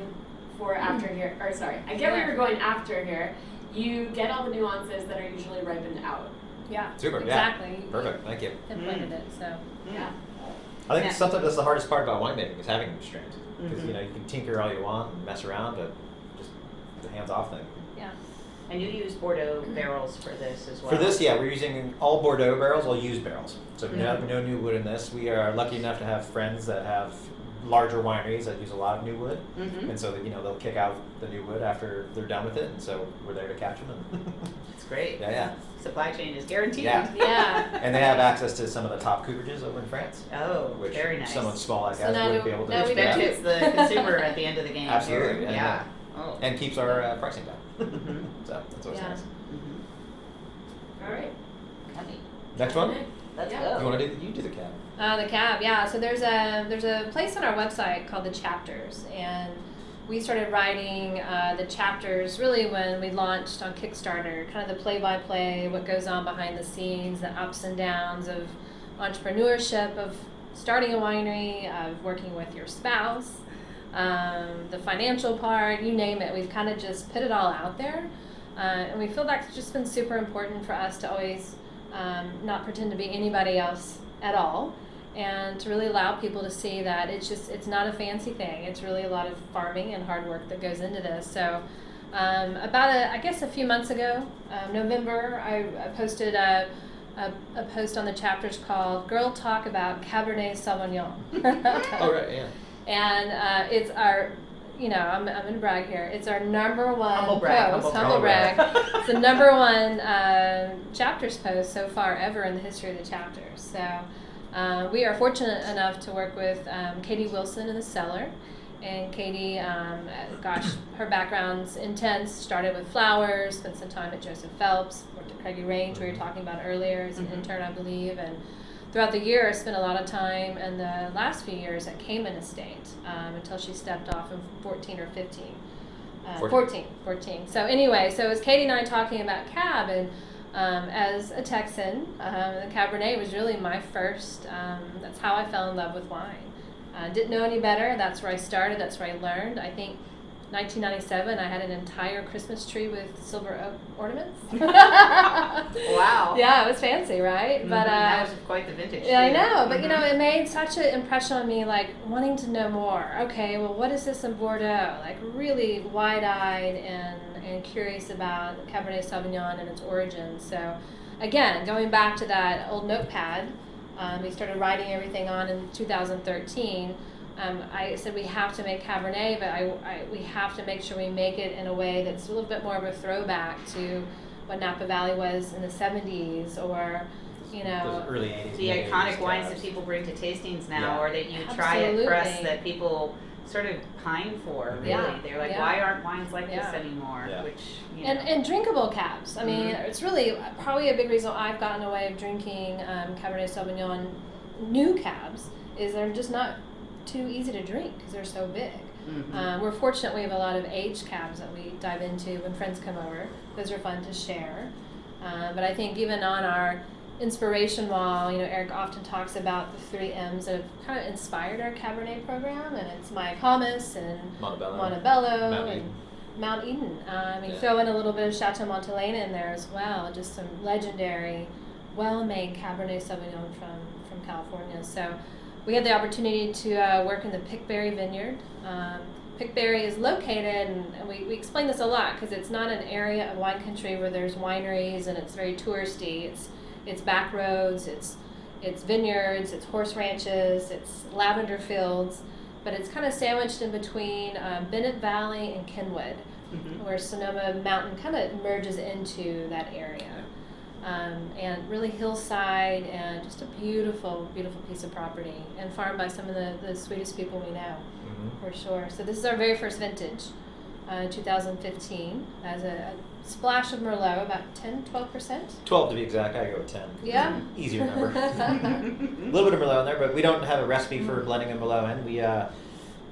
for after here, or sorry, I get what you were going after here. You get all the nuances that are usually ripened out. Yeah. Super. Exactly. Yeah. Perfect. Thank you. Pinpointed it. So. Yeah. I think Yeah. sometimes that's the hardest part about winemaking is having restraints because Mhm. you can tinker all you want and mess around, but just the hands-off thing. Yeah. and you use Bordeaux barrels for this as well. For this, yeah, we're using all Bordeaux barrels, all used barrels. So Mhm. no new wood in this. We are lucky enough to have friends that have larger wineries that use a lot of new wood, Mm-hmm. and so that they'll kick out the new wood after they're done with it, and so we're there to catch them. And It's great. yeah. Supply chain is guaranteed. Yeah. Yeah. And they have access to some of the top cooperages over in France, Oh, which very nice. someone small like So us now wouldn't we- be able to now Which we grab. know. benefits the consumer at the end of the game. Absolutely, Yeah. yeah. Oh. And keeps our pricing down. Mhm. So that's always Yeah. nice. Mhm. All right. Yummy. Next one. Let's Yeah. go. You want to do the cab? The cab, yeah. So there's a place on our website called the Chapters, and we started writing the chapters really when we launched on Kickstarter, kind of the play-by-play, what goes on behind the scenes, the ups and downs of entrepreneurship, of starting a winery, of working with your spouse, the financial part, you name it. We've kind of just put it all out there, and we feel that's just been super important for us to always not pretend to be anybody else at all, and to really allow people to see that it's not a fancy thing. It's really a lot of farming and hard work that goes into this. So I guess a few months ago, November, I posted a post on the Chapters called Girl Talk About Cabernet Sauvignon. Oh right, yeah. And it's our, I'm going to brag here. It's our number one Humble brag, post. humble Humble brag. It's the number one Chapters post so far ever in the history of the Chapters. So we are fortunate enough to work with Katie Wilson in the cellar, And Katie, gosh, her background's intense. Started with flowers, spent some time at Joseph Phelps, worked at Craigie Range, we were talking about earlier, as an intern, I believe. And throughout the year, I spent a lot of time in the last few years at Cayman Estate until she stepped off in 14 or 15. 14. So anyway, so it was Katie and I talking about cab, and as a Texan, the Cabernet was really my first, that's how I fell in love with wine. Didn't know any better. That's where I started. That's where I learned. I think 1997, I had an entire Christmas tree with silver oak ornaments. Wow. Yeah, it was fancy, right? Mm-hmm. But that was quite the vintage. Yeah, I too. know. But you know, it made such an impression on me, like wanting to know more. Okay, well, what is this in Bordeaux? Like really wide-eyed and curious about Cabernet Sauvignon and its origins. So, again, going back to that old notepad. We started writing everything on in 2013. I said we have to make Cabernet, but we have to make sure we make it in a way that's a little bit more of a throwback to what Napa Valley was in the 70s, or, you know, Those early 80s. The iconic wines that people bring to tastings now, Yeah. or that you try at Absolutely. press that people sort of pine for, really. Yeah. They're like, Yeah. why aren't wines like this Yeah. anymore? Yeah. Which, you know. And drinkable cabs. I mean, Mhm. it's really probably a big reason I've gotten away of drinking Cabernet Sauvignon new cabs is they're just not too easy to drink because they're so big. Mhm. We're fortunate we have a lot of aged cabs that we dive into when friends come over. Those are fun to share. But I think even on our inspiration wall, you know, Eric often talks about the 3 M's that have kind of inspired our Cabernet program, and it's Mayacamas and Montebello Mount and Eden. Mount Eden. You Yeah. throw in a little bit of Chateau Montelena in there as well, just some legendary, well-made Cabernet Sauvignon from California. So we had the opportunity to work in the Pickberry Vineyard. Pickberry is located, and we explain this a lot because it's not an area of wine country where there's wineries and it's very touristy. It's back roads, it's vineyards, it's horse ranches, it's lavender fields, but it's kind of sandwiched in between Bennett Valley and Kenwood, where Sonoma Mountain kind of merges into that area. And really hillside, and just a beautiful, beautiful piece of property, and farmed by some of the sweetest people we know, for sure. So this is our very first vintage, 2015, as a splash of Merlot, about 10-12%. 12 to be exact. I go with 10. Yeah. Easier number. A little bit of Merlot in there, but we don't have a recipe for blending a Merlot in.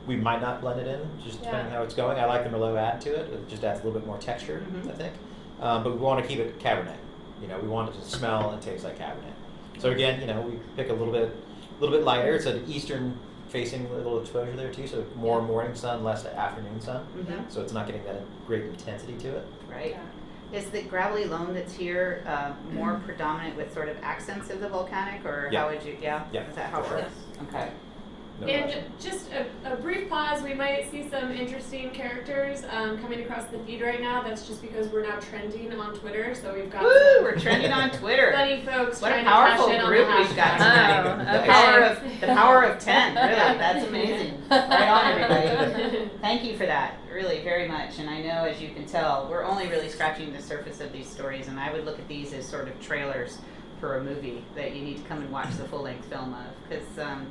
We might not blend it in, just depending Yeah. how it's going. I like the Merlot add to it. It just adds a little bit more texture, I think. But we want to keep it Cabernet. You know, we want it to smell and taste like Cabernet. So again, you know, we pick a little bit lighter. It's an eastern-facing little exposure there too, so more morning sun, less afternoon sun. Mhm. So it's not getting that great intensity to it. Right. Is the gravelly loam that's here more predominant with sort of accents of the volcanic, or Yeah. how would you, yeah? Yeah, Is that how it for sure. works? Okay. No And question. just a brief pause, we might see some interesting characters coming across the feed right now. That's just because we're now trending on Twitter, so we've got Woo! some We're trending on Twitter. funny folks What a trying to cash powerful in on group the we've got hashtag. tonight. Oh, The power of 10, really. That's amazing. Right on, everybody. Thank you for that, really, very much. And I know, as you can tell, we're only really scratching the surface of these stories, and I would look at these as sort of trailers for a movie that you need to come and watch the full-length film of. Because,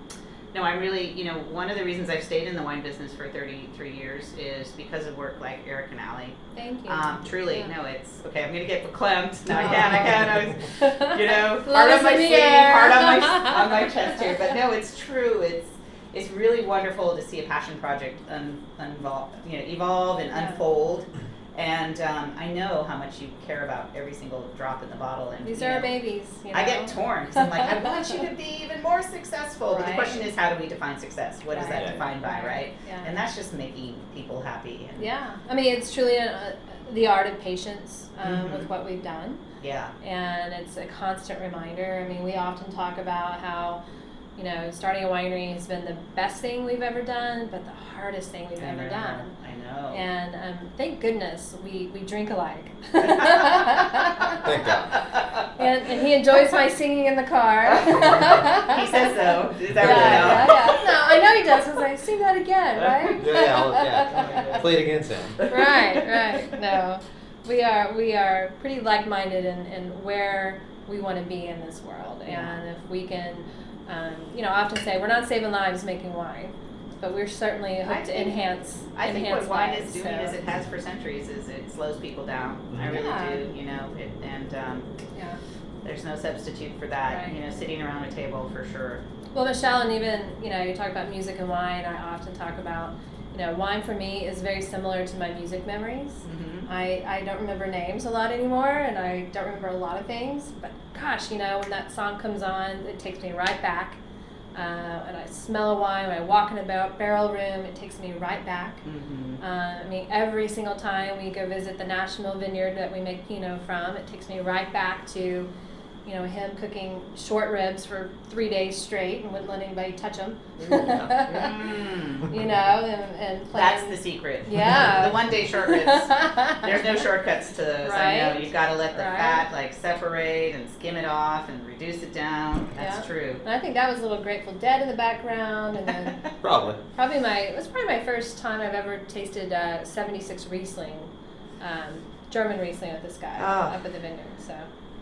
no, I'm really, you know, one of the reasons I've stayed in the wine business for 33 years is because of work like Eric and Allie. Thank you. Truly, Yeah. no, it's, okay, I'm going to get verklempt. No, I can't. I was, you know, Flows part on my in the sleeve, air. part on my chest here. But no, it's true. It's really wonderful to see a passion project evolve and unfold. And I know how much you care about every single drop in the bottle. And These you are know, our babies. You know? I get torn because I'm like, I want you to be even more successful. But the Right. question is, how do we define success? What is that Right. defined by, right? Yeah. And that's just making people happy. And Yeah, I mean, it's truly the art of patience Mhm. with what we've done, yeah. and it's a constant reminder. I mean, we often talk about how, you know, starting a winery has been the best thing we've ever done, but the hardest thing we've ever done. I know. And thank goodness we drink alike. Thank God. And he enjoys my singing in the car. He says so. Is that yeah, really yeah. No, I know he does. Because I sing that again, right? Yeah. Play it again, Sam. Right. No, we are pretty like-minded in where we want to be in this world, Yeah. and if we can, you know, I often say we're not saving lives making wine. but we're certainly hope to enhance. I think what wine lives, is doing, so. as it has for centuries, is it slows people down. I really Yeah. do, you know, Yeah. there's no substitute for that, Right. you know, sitting around a table for sure. Well, Michelle, and even, you know, you talk about music and wine. I often talk about, you know, wine for me is very similar to my music memories. Mm-hmm. I don't remember names a lot anymore, and I don't remember a lot of things. But gosh, you know, when that song comes on, it takes me right back. And I smell a wine when I walk in a barrel room. It takes me right back. Mm-hmm. I mean, every single time we go visit the national vineyard that we make Pinot from, it takes me right back to, you know, him cooking short ribs for 3 days straight and wouldn't let anybody touch them. Mm. You know, and playing. That's the secret. Yeah. The 1 day short ribs. There's no shortcuts to those. I know. Right. You've got to let the Right. fat like separate and skim it off and reduce it down. That's Yeah. true. And I think that was a little Grateful Dead in the background, and then Probably. it was probably my first time I've ever tasted 76 Riesling, German Riesling at this guy Oh. up at the vineyard. So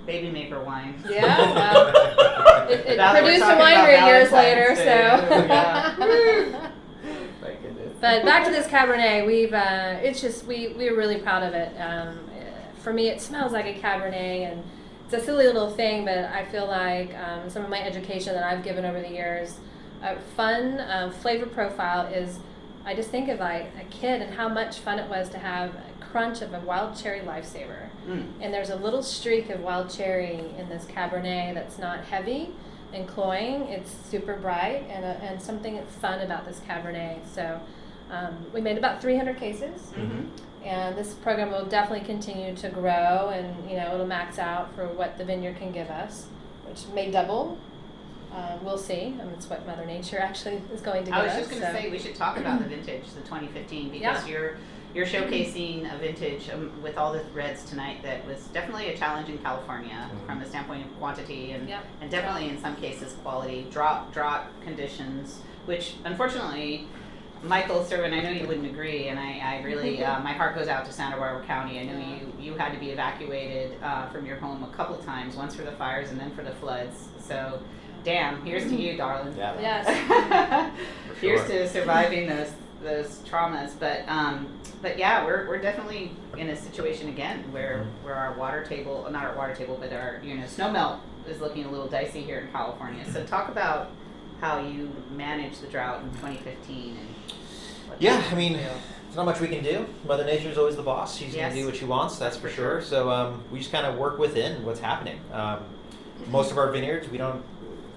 Baby maker wine. yeah, well, it Now that we're produced a talking about winery years Valentine's later. Day, So. yeah. My goodness. But back to this Cabernet, it's just we're really proud of it. For me, it smells like a Cabernet, and it's a silly little thing, but I feel like some of my education that I've given over the years, fun flavor profile is. I just think of like a kid and how much fun it was to have a crunch of a wild cherry lifesaver. Mm. And there's a little streak of wild cherry in this Cabernet that's not heavy and cloying. It's super bright and something that's fun about this Cabernet. So we made about 300 cases. Mm-hmm. And this program will definitely continue to grow, and you know it'll max out for what the vineyard can give us, which may double. We'll see. I mean, it's what Mother Nature actually is going to give I was us. just going to say we should talk about the vintage, the 2015, because Yeah. you're showcasing a vintage with all the reds tonight that was definitely a challenge in California from the standpoint of quantity and Yep. and definitely in some cases quality. Drought conditions, which unfortunately. Michael Servin, I know you wouldn't agree, and I really, my heart goes out to Santa Barbara County. I know you had to be evacuated from your home a couple of times, once for the fires and then for the floods. So, damn, here's to you, darling. Yeah. Yes. For Here's sure. to surviving those traumas. But yeah, we're definitely in a situation again where our water table, not our water table, but our snow melt is looking a little dicey here in California. So talk about how you managed the drought in 2015 and Yeah, I mean, there's not much we can do. Mother Nature's always the boss. She's Yes. going to do what she wants, that's for sure. sure. So we just kind of work within what's happening. Most of our vineyards,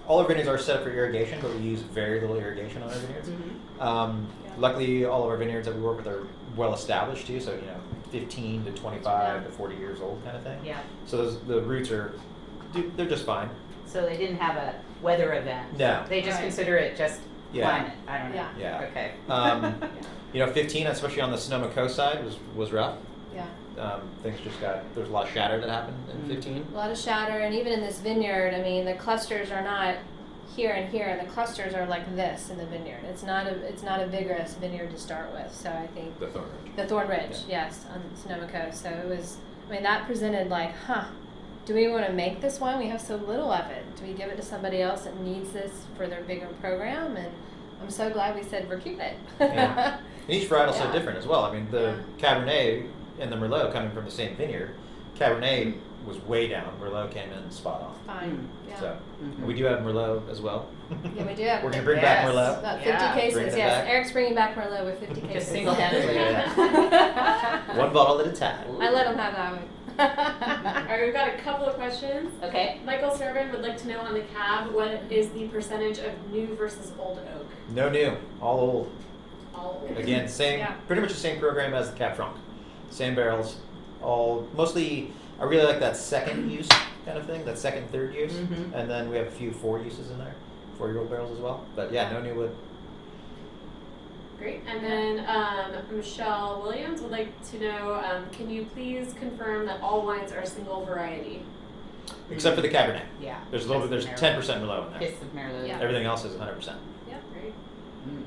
all our vineyards are set up for irrigation, but we use very little irrigation on our vineyards. Luckily, all of our vineyards that we work with are well established too, so 15 to 25 to 40 years old kind of thing. Yeah. So the roots they're just fine. So they didn't have a weather event. No. They just Right. consider it just Yeah. climate. I don't know. Yeah. Yeah. Okay. 15, especially on the Sonoma coast side, was rough. Yeah. Things there's a lot of shatter that happened in 15. A lot of shatter, and even in this vineyard, I mean, the clusters are not here and here. The clusters are like this in the vineyard. It's not a vigorous vineyard to start with. So I think The Thorn Ridge. the Thorn Ridge, yes, on Sonoma Coast. So it was. I mean, that presented like, do we want to make this wine? We have so little of it. Do we give it to somebody else that needs this for their bigger program? And I'm so glad we said we're keeping it. Yeah. And each varietal's so Yeah. different as well. I mean, the Cabernet and the Merlot coming from the same vineyard, Cabernet was way down. Merlot came in spot on. Fine. Yeah. So Mhm. we do have Merlot as well. Yeah, we do have. We're gonna bring back Yes. Merlot. About 50 Yeah. cases, Bringing it yes. back. Eric's bringing back Merlot with 50 cases. Just single-handedly. One bottle at a time. I let him have that one. All right, we've got a couple of questions. Okay. Michael Servin would like to know on the cab, what is the percentage of new versus old oak? No new, all old. All old. Again, Yeah. pretty much the same program as the Cab Franc. Same barrels, all mostly. I really like that second use kind of thing, that second, third use, Mhm. and then we have a few 4 uses in there, 4-year-old barrels as well. But yeah, no new wood. Great. And then Michelle Williams would like to know, can you please confirm that all wines are single variety? Except for the Cabernet. Yeah. There's a little bit. There's 10% Merlot in there. Kiss of Merlot. Yeah. Everything else is 100%. Yeah. Great. Mm.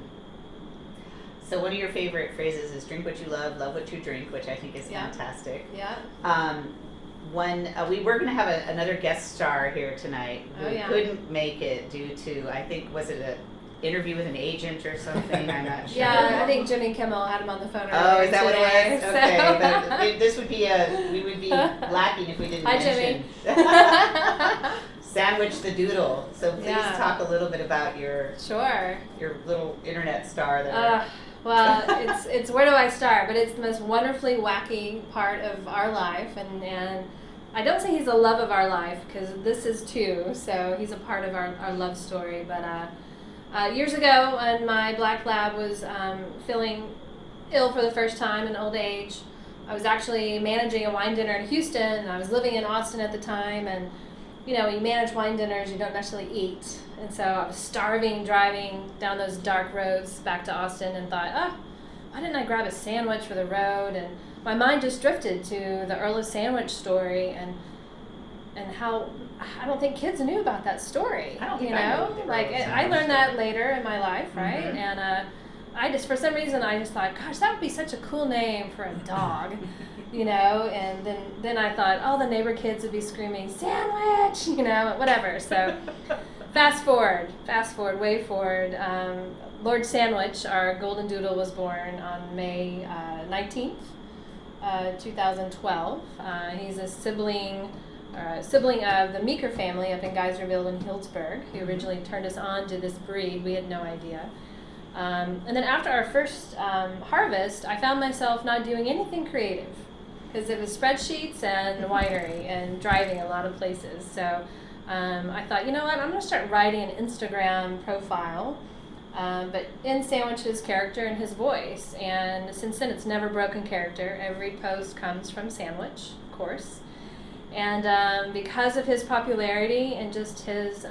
So one of your favorite phrases is "drink what you love what you drink," which I think is Yeah. fantastic. Yeah. When we were going to have another guest star here tonight who Oh, yeah. couldn't make it due to, I think, was it a interview with an agent or something. I'm not sure. Yeah, I think Jimmy Kimmel had him on the phone. Oh, is that what today, it was? so- Okay, but this would be we would be lacking if we didn't Hi, mention Jimmy. Sandwich the Doodle. So please Yeah. talk a little bit about your Sure. little internet star there. Well, it's where do I start? But it's the most wonderfully wacky part of our life, and I don't say he's the love of our life because this is too. So he's a part of our love story. But years ago, when my black lab was feeling ill for the first time in old age, I was actually managing a wine dinner in Houston, and I was living in Austin at the time, and you know, you manage wine dinners, you don't necessarily eat. And so I was starving driving down those dark roads back to Austin and thought, why didn't I grab a sandwich for the road? And my mind just drifted to the Earl of Sandwich story and how I don't think kids knew about that story. I don't think you I know, knew the like Earl of I Sandwich learned that story. later in my life, right? Mhm. And I just, for some reason, I just thought, gosh, that would be such a cool name for a dog, you know. And then I thought, oh, the neighbor kids would be screaming sandwich, you know, whatever. So fast forward, way forward. Lord Sandwich, our golden doodle, was born on May 19th, 2012. He's a sibling of the Meeker family up in Geyserville in Healdsburg, who originally turned us on to this breed. We had no idea. And then after our first harvest, I found myself not doing anything creative because it was spreadsheets and winery and driving a lot of places. So I thought, you know what, I'm going to start writing an Instagram profile, but in Sandwich's character and his voice. And since then, it's never broken character. Every post comes from Sandwich, of course. And because of his popularity and just his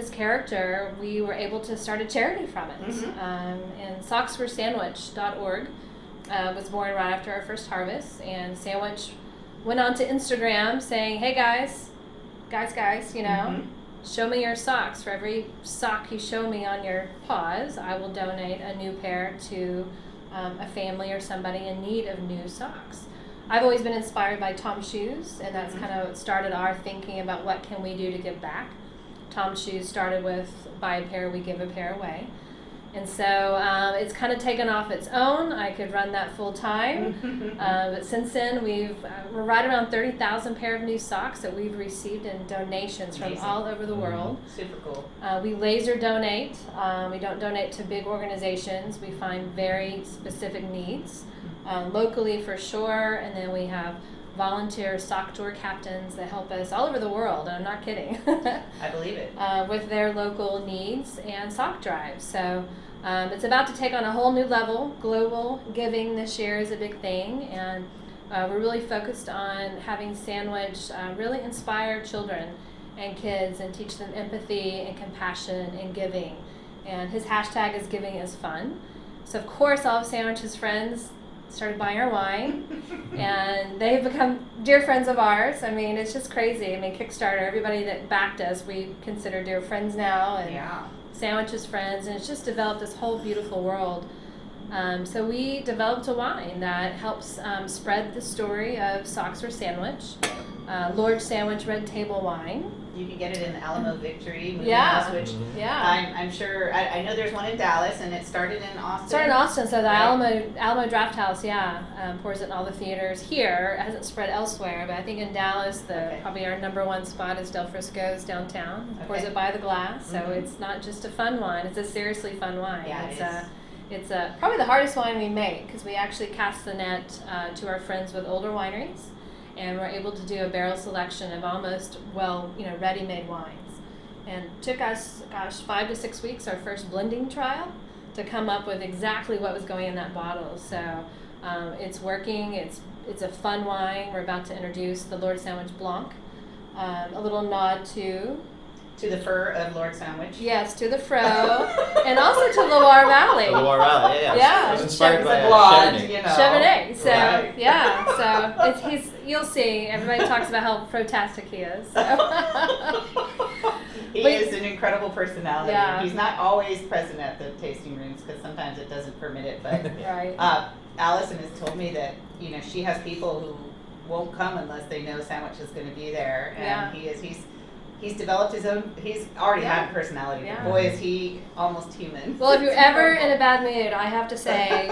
character, we were able to start a charity from it. Mm-hmm. And socksforsandwich.org was born right after our first harvest. And Sandwich went on to Instagram saying, hey guys, you know, Mhm. show me your socks. For every sock you show me on your paws, I will donate a new pair to a family or somebody in need of new socks. I've always been inspired by Tom's Shoes, and that's kind of what started our thinking about what can we do to give back. Tom's Shoes started with buy a pair, we give a pair away. And so it's kind of taken off its own. I could run that full time. But since then, we're right around 30,000 pair of new socks that we've received in donations from Amazing. all over the world. Super cool. We laser donate. We don't donate to big organizations. We find very specific needs, locally for sure, and then we have volunteer sock drawer captains that help us all over the world, and I'm not kidding, I believe it. with their local needs and sock drives. So it's about to take on a whole new level. Global giving this year is a big thing, and we're really focused on having Sandwich really inspire children and kids and teach them empathy and compassion and giving. And his hashtag is giving is fun. So of course all of Sandwich's friends started buying our wine, and they've become dear friends of ours. I mean, it's just crazy. I mean, Kickstarter, everybody that backed us, we consider dear friends now, and Yeah. Sandwich's friends, and it's just developed this whole beautiful world. So we developed a wine that helps spread the story of Socks for Sandwich, Lord Sandwich Red Table Wine. You can get it in the Alamo Victory movie Yeah. house, which Yeah. I'm sure, I know there's one in Dallas, and it started in Austin. Started in Austin, so the Right. Alamo Draft House, pours it in all the theaters. Here, it hasn't spread elsewhere, but I think in Dallas, Okay. probably our number one spot is Del Frisco's downtown. Pours Okay. it by the glass, so Mhm. it's not just a fun wine; it's a seriously fun wine. Yeah, it is. It's probably the hardest wine we make because we actually cast the net to our friends with older wineries, and we're able to do a barrel selection of almost ready-made wines. And it took us, 5 to 6 weeks, our first blending trial, to come up with exactly what was going in that bottle. So it's working. It's a fun wine. We're about to introduce the Lord Sandwich Blanc, a little nod to To the fur of Lord Sandwich. Yes, to the fro, and also to Loire Valley. The Loire Valley, Yeah. I was inspired It's by a blonde, Chardonnay. you know. Chardonnay. So Right. yeah, so you'll see. Everybody talks about how protastic he is. So. He But- is an incredible personality. Yeah. He's not always present at the tasting rooms because sometimes it doesn't permit it. But Right. Allison has told me that she has people who won't come unless they know Sandwich is going to be there, and Yeah. He's developed his own. He's already had a personality. Yeah. Boy, is he almost human. Well, if you're ever in a bad mood, I have to say,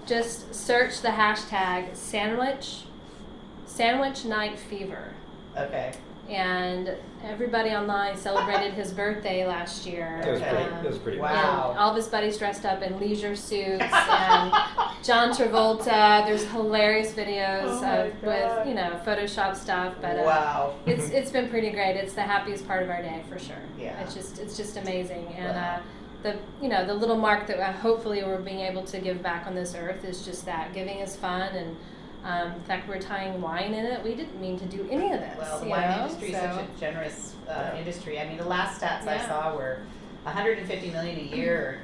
just search the hashtag sandwich night fever. Okay. And everybody online celebrated his birthday last year. It was pretty. It was pretty. Wow. And all of his buddies dressed up in leisure suits, and John Travolta. There's hilarious videos with Photoshop stuff, but Wow. it's been pretty great. It's the happiest part of our day for sure. Yeah. It's just amazing, and Wow. the little mark that hopefully we're being able to give back on this earth is just that giving is fun, and the fact we're tying wine in it. We didn't mean to do any of this. Well, the wine industry is such a generous industry. I mean, the last stats I saw were 150 million a year.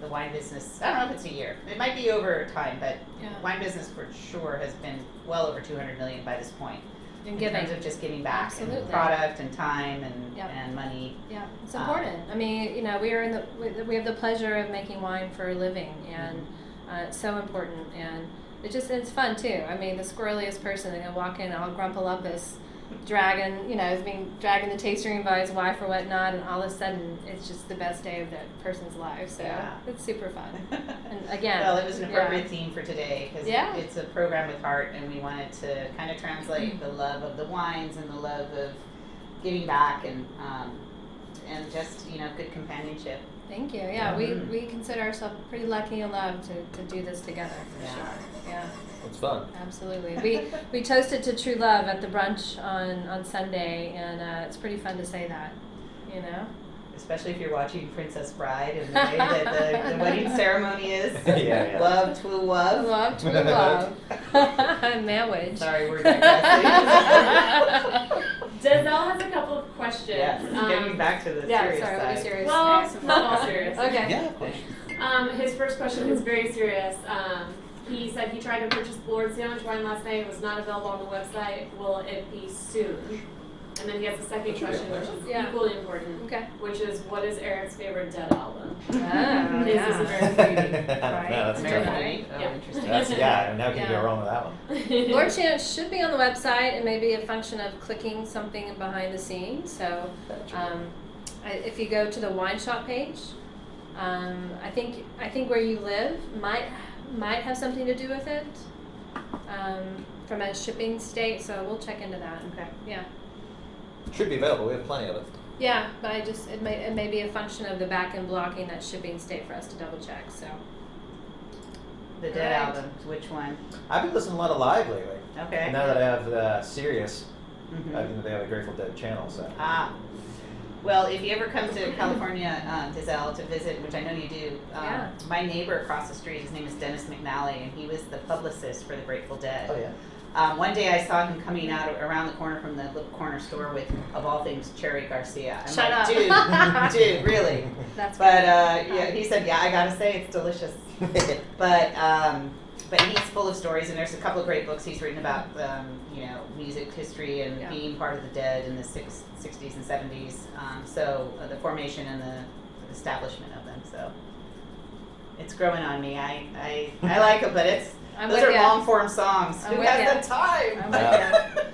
The wine business, I don't know if it's a year. It might be over time, but wine business for sure has been well over 200 million by this point. And in giving. terms of just giving back, Absolutely. and product and time and Yep. and money. Yeah, it's important. I mean, we have the pleasure of making wine for a living, and it's so important, and it's fun too. I mean, the squirreliest person that can walk in, all grumple up this dragon, is being dragged in the tasting room by his wife or whatnot, and all of a sudden it's just the best day of that person's life. So it's super fun. And again, Well, it was an appropriate theme for today because Yeah. it's a program with heart, and we wanted to kind of translate the love of the wines and the love of giving back and just good companionship. Thank you. Yeah, we consider ourselves pretty lucky and loved to do this together for sure. Yeah. It's fun. Absolutely. We toasted to true love at the brunch on Sunday, and it's pretty fun to say that, Especially if you're watching Princess Bride and the way that the wedding ceremony is. Yeah. Love, true love. Love, true love. Marriage. Sorry, we're digressing. Denzel has a couple of questions. Yes, getting back to the serious sorry, side. we'll be serious. Well, not all serious. Okay. Yeah, of course. His first question is very serious. He said he tried to purchase Lord Sandwich wine last night. It was not available on the website. Will it be soon? And then he has a second question, which is equally important, Okay. which is, what is Eric's favorite Dead album? Oh, His is very creepy. No, that's Very terrible. funny. Oh, Yeah. interesting. And how can you go wrong with that one? Lord Chance should be on the website, and maybe a function of clicking something behind the scenes. So, if you go to the wine shop page, I think where you live might have something to do with it, from a shipping state. So we'll check into that. Okay. Yeah. Should be available. We have plenty of it. Yeah, but it may be a function of the back end blocking that shipping state for us to double check. So. The Dead Right. album, which one? I've been listening a lot of live lately. Okay. And now that I have Sirius, Mhm. I think they have a Grateful Dead channel. So. Well, if you ever come to California, Giselle, to visit, which I know you do, my neighbor across the street, his name is Dennis McNally, and he was the publicist for the Grateful Dead. Oh yeah. One day I saw him coming out around the corner from the little corner store with, of all things, Cherry Garcia. I'm Shut like, up. dude, really? That's But great. yeah, he said, I gotta say, it's delicious. But he's full of stories, and there's a couple of great books he's written about, music history and being part of the Dead in the 60s and 70s. So the formation and the establishment of them. So it's growing on me. I like it, but those are long form songs. Who has the time? I'm with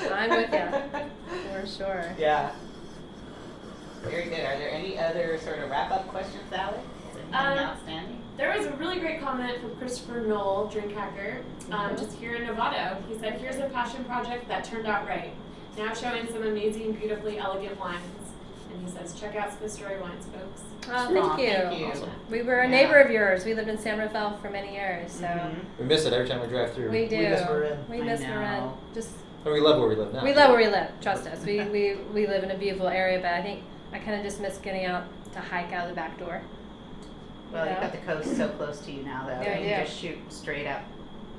you. I'm with you. For sure. Yeah. Very good. Are there any other sort of wrap up questions, Sally? Anything outstanding? There was a really great comment from Christopher Knoll, drink hacker, just here in Novato. He said, here's a passion project that turned out right. Now showing some amazing, beautifully elegant wines. And he says, check out Smith Story Wines, folks. Oh, thank you. Thank you. Awesome. We were a neighbor of yours. We lived in San Rafael for many years, so We miss it every time we drive through. we do. We miss Marin. We I miss know. Marin. Just And we love where we live now. we love where we live. Trust us. We live in a beautiful area, but I think I kind of just miss getting out to hike out of the back door. Well, you've got the coast so close to you now, though. Yeah, You yeah. can just shoot straight up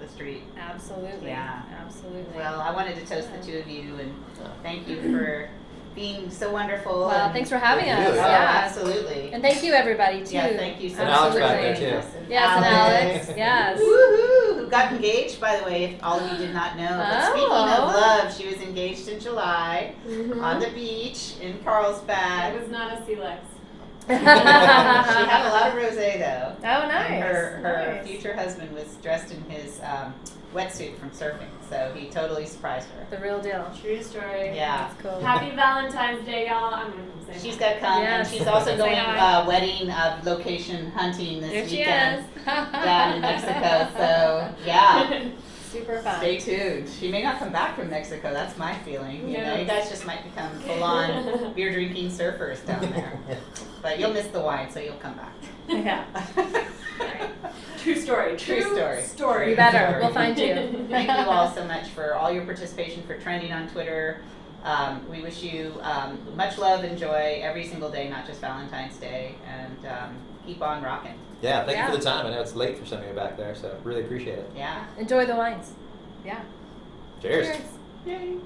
the street. Absolutely. Yeah. Absolutely. Well, I wanted to toast the two of you and thank you for being so wonderful. Well, and- thanks for having Thank us. you. Oh, Yeah. absolutely. And thank you, everybody, too. Yeah, thank you so And much. Alex back there, Absolutely. too. Yes, and Alex. Yes. Woohoo! Who got engaged, by the way, if all of you did not know. But speaking of Oh. love, she was engaged in July Mm-hmm. on the beach in It Carlsbad. was not a Silex. She had a lot of rosé though. Oh, nice. And her Nice. future husband was dressed in his wetsuit from surfing, so he totally surprised her. The real deal. True story. Yeah. That's cool. Happy Valentine's Day, y'all. I'm gonna come say She's hi. got to come, Yes. and she's also Say going hi. wedding location hunting this There she weekend is. down in Mexico. So yeah, Super fun. stay tuned. She may not come back from Mexico. That's my feeling. You know, you guys just might become full-on beer drinking surfers down there. But you'll miss the wine, so you'll come back. Yeah. True story. True story. Story. You better. We'll find you. Thank you all so much for all your participation, for trending on Twitter. We wish you much love and joy every single day, not just Valentine's Day, and keep on rocking. Yeah, thank you Yeah. for the time. I know it's late for some of you back there, so really appreciate it. Yeah. Enjoy the wines. Yeah. Cheers. Cheers. Yay.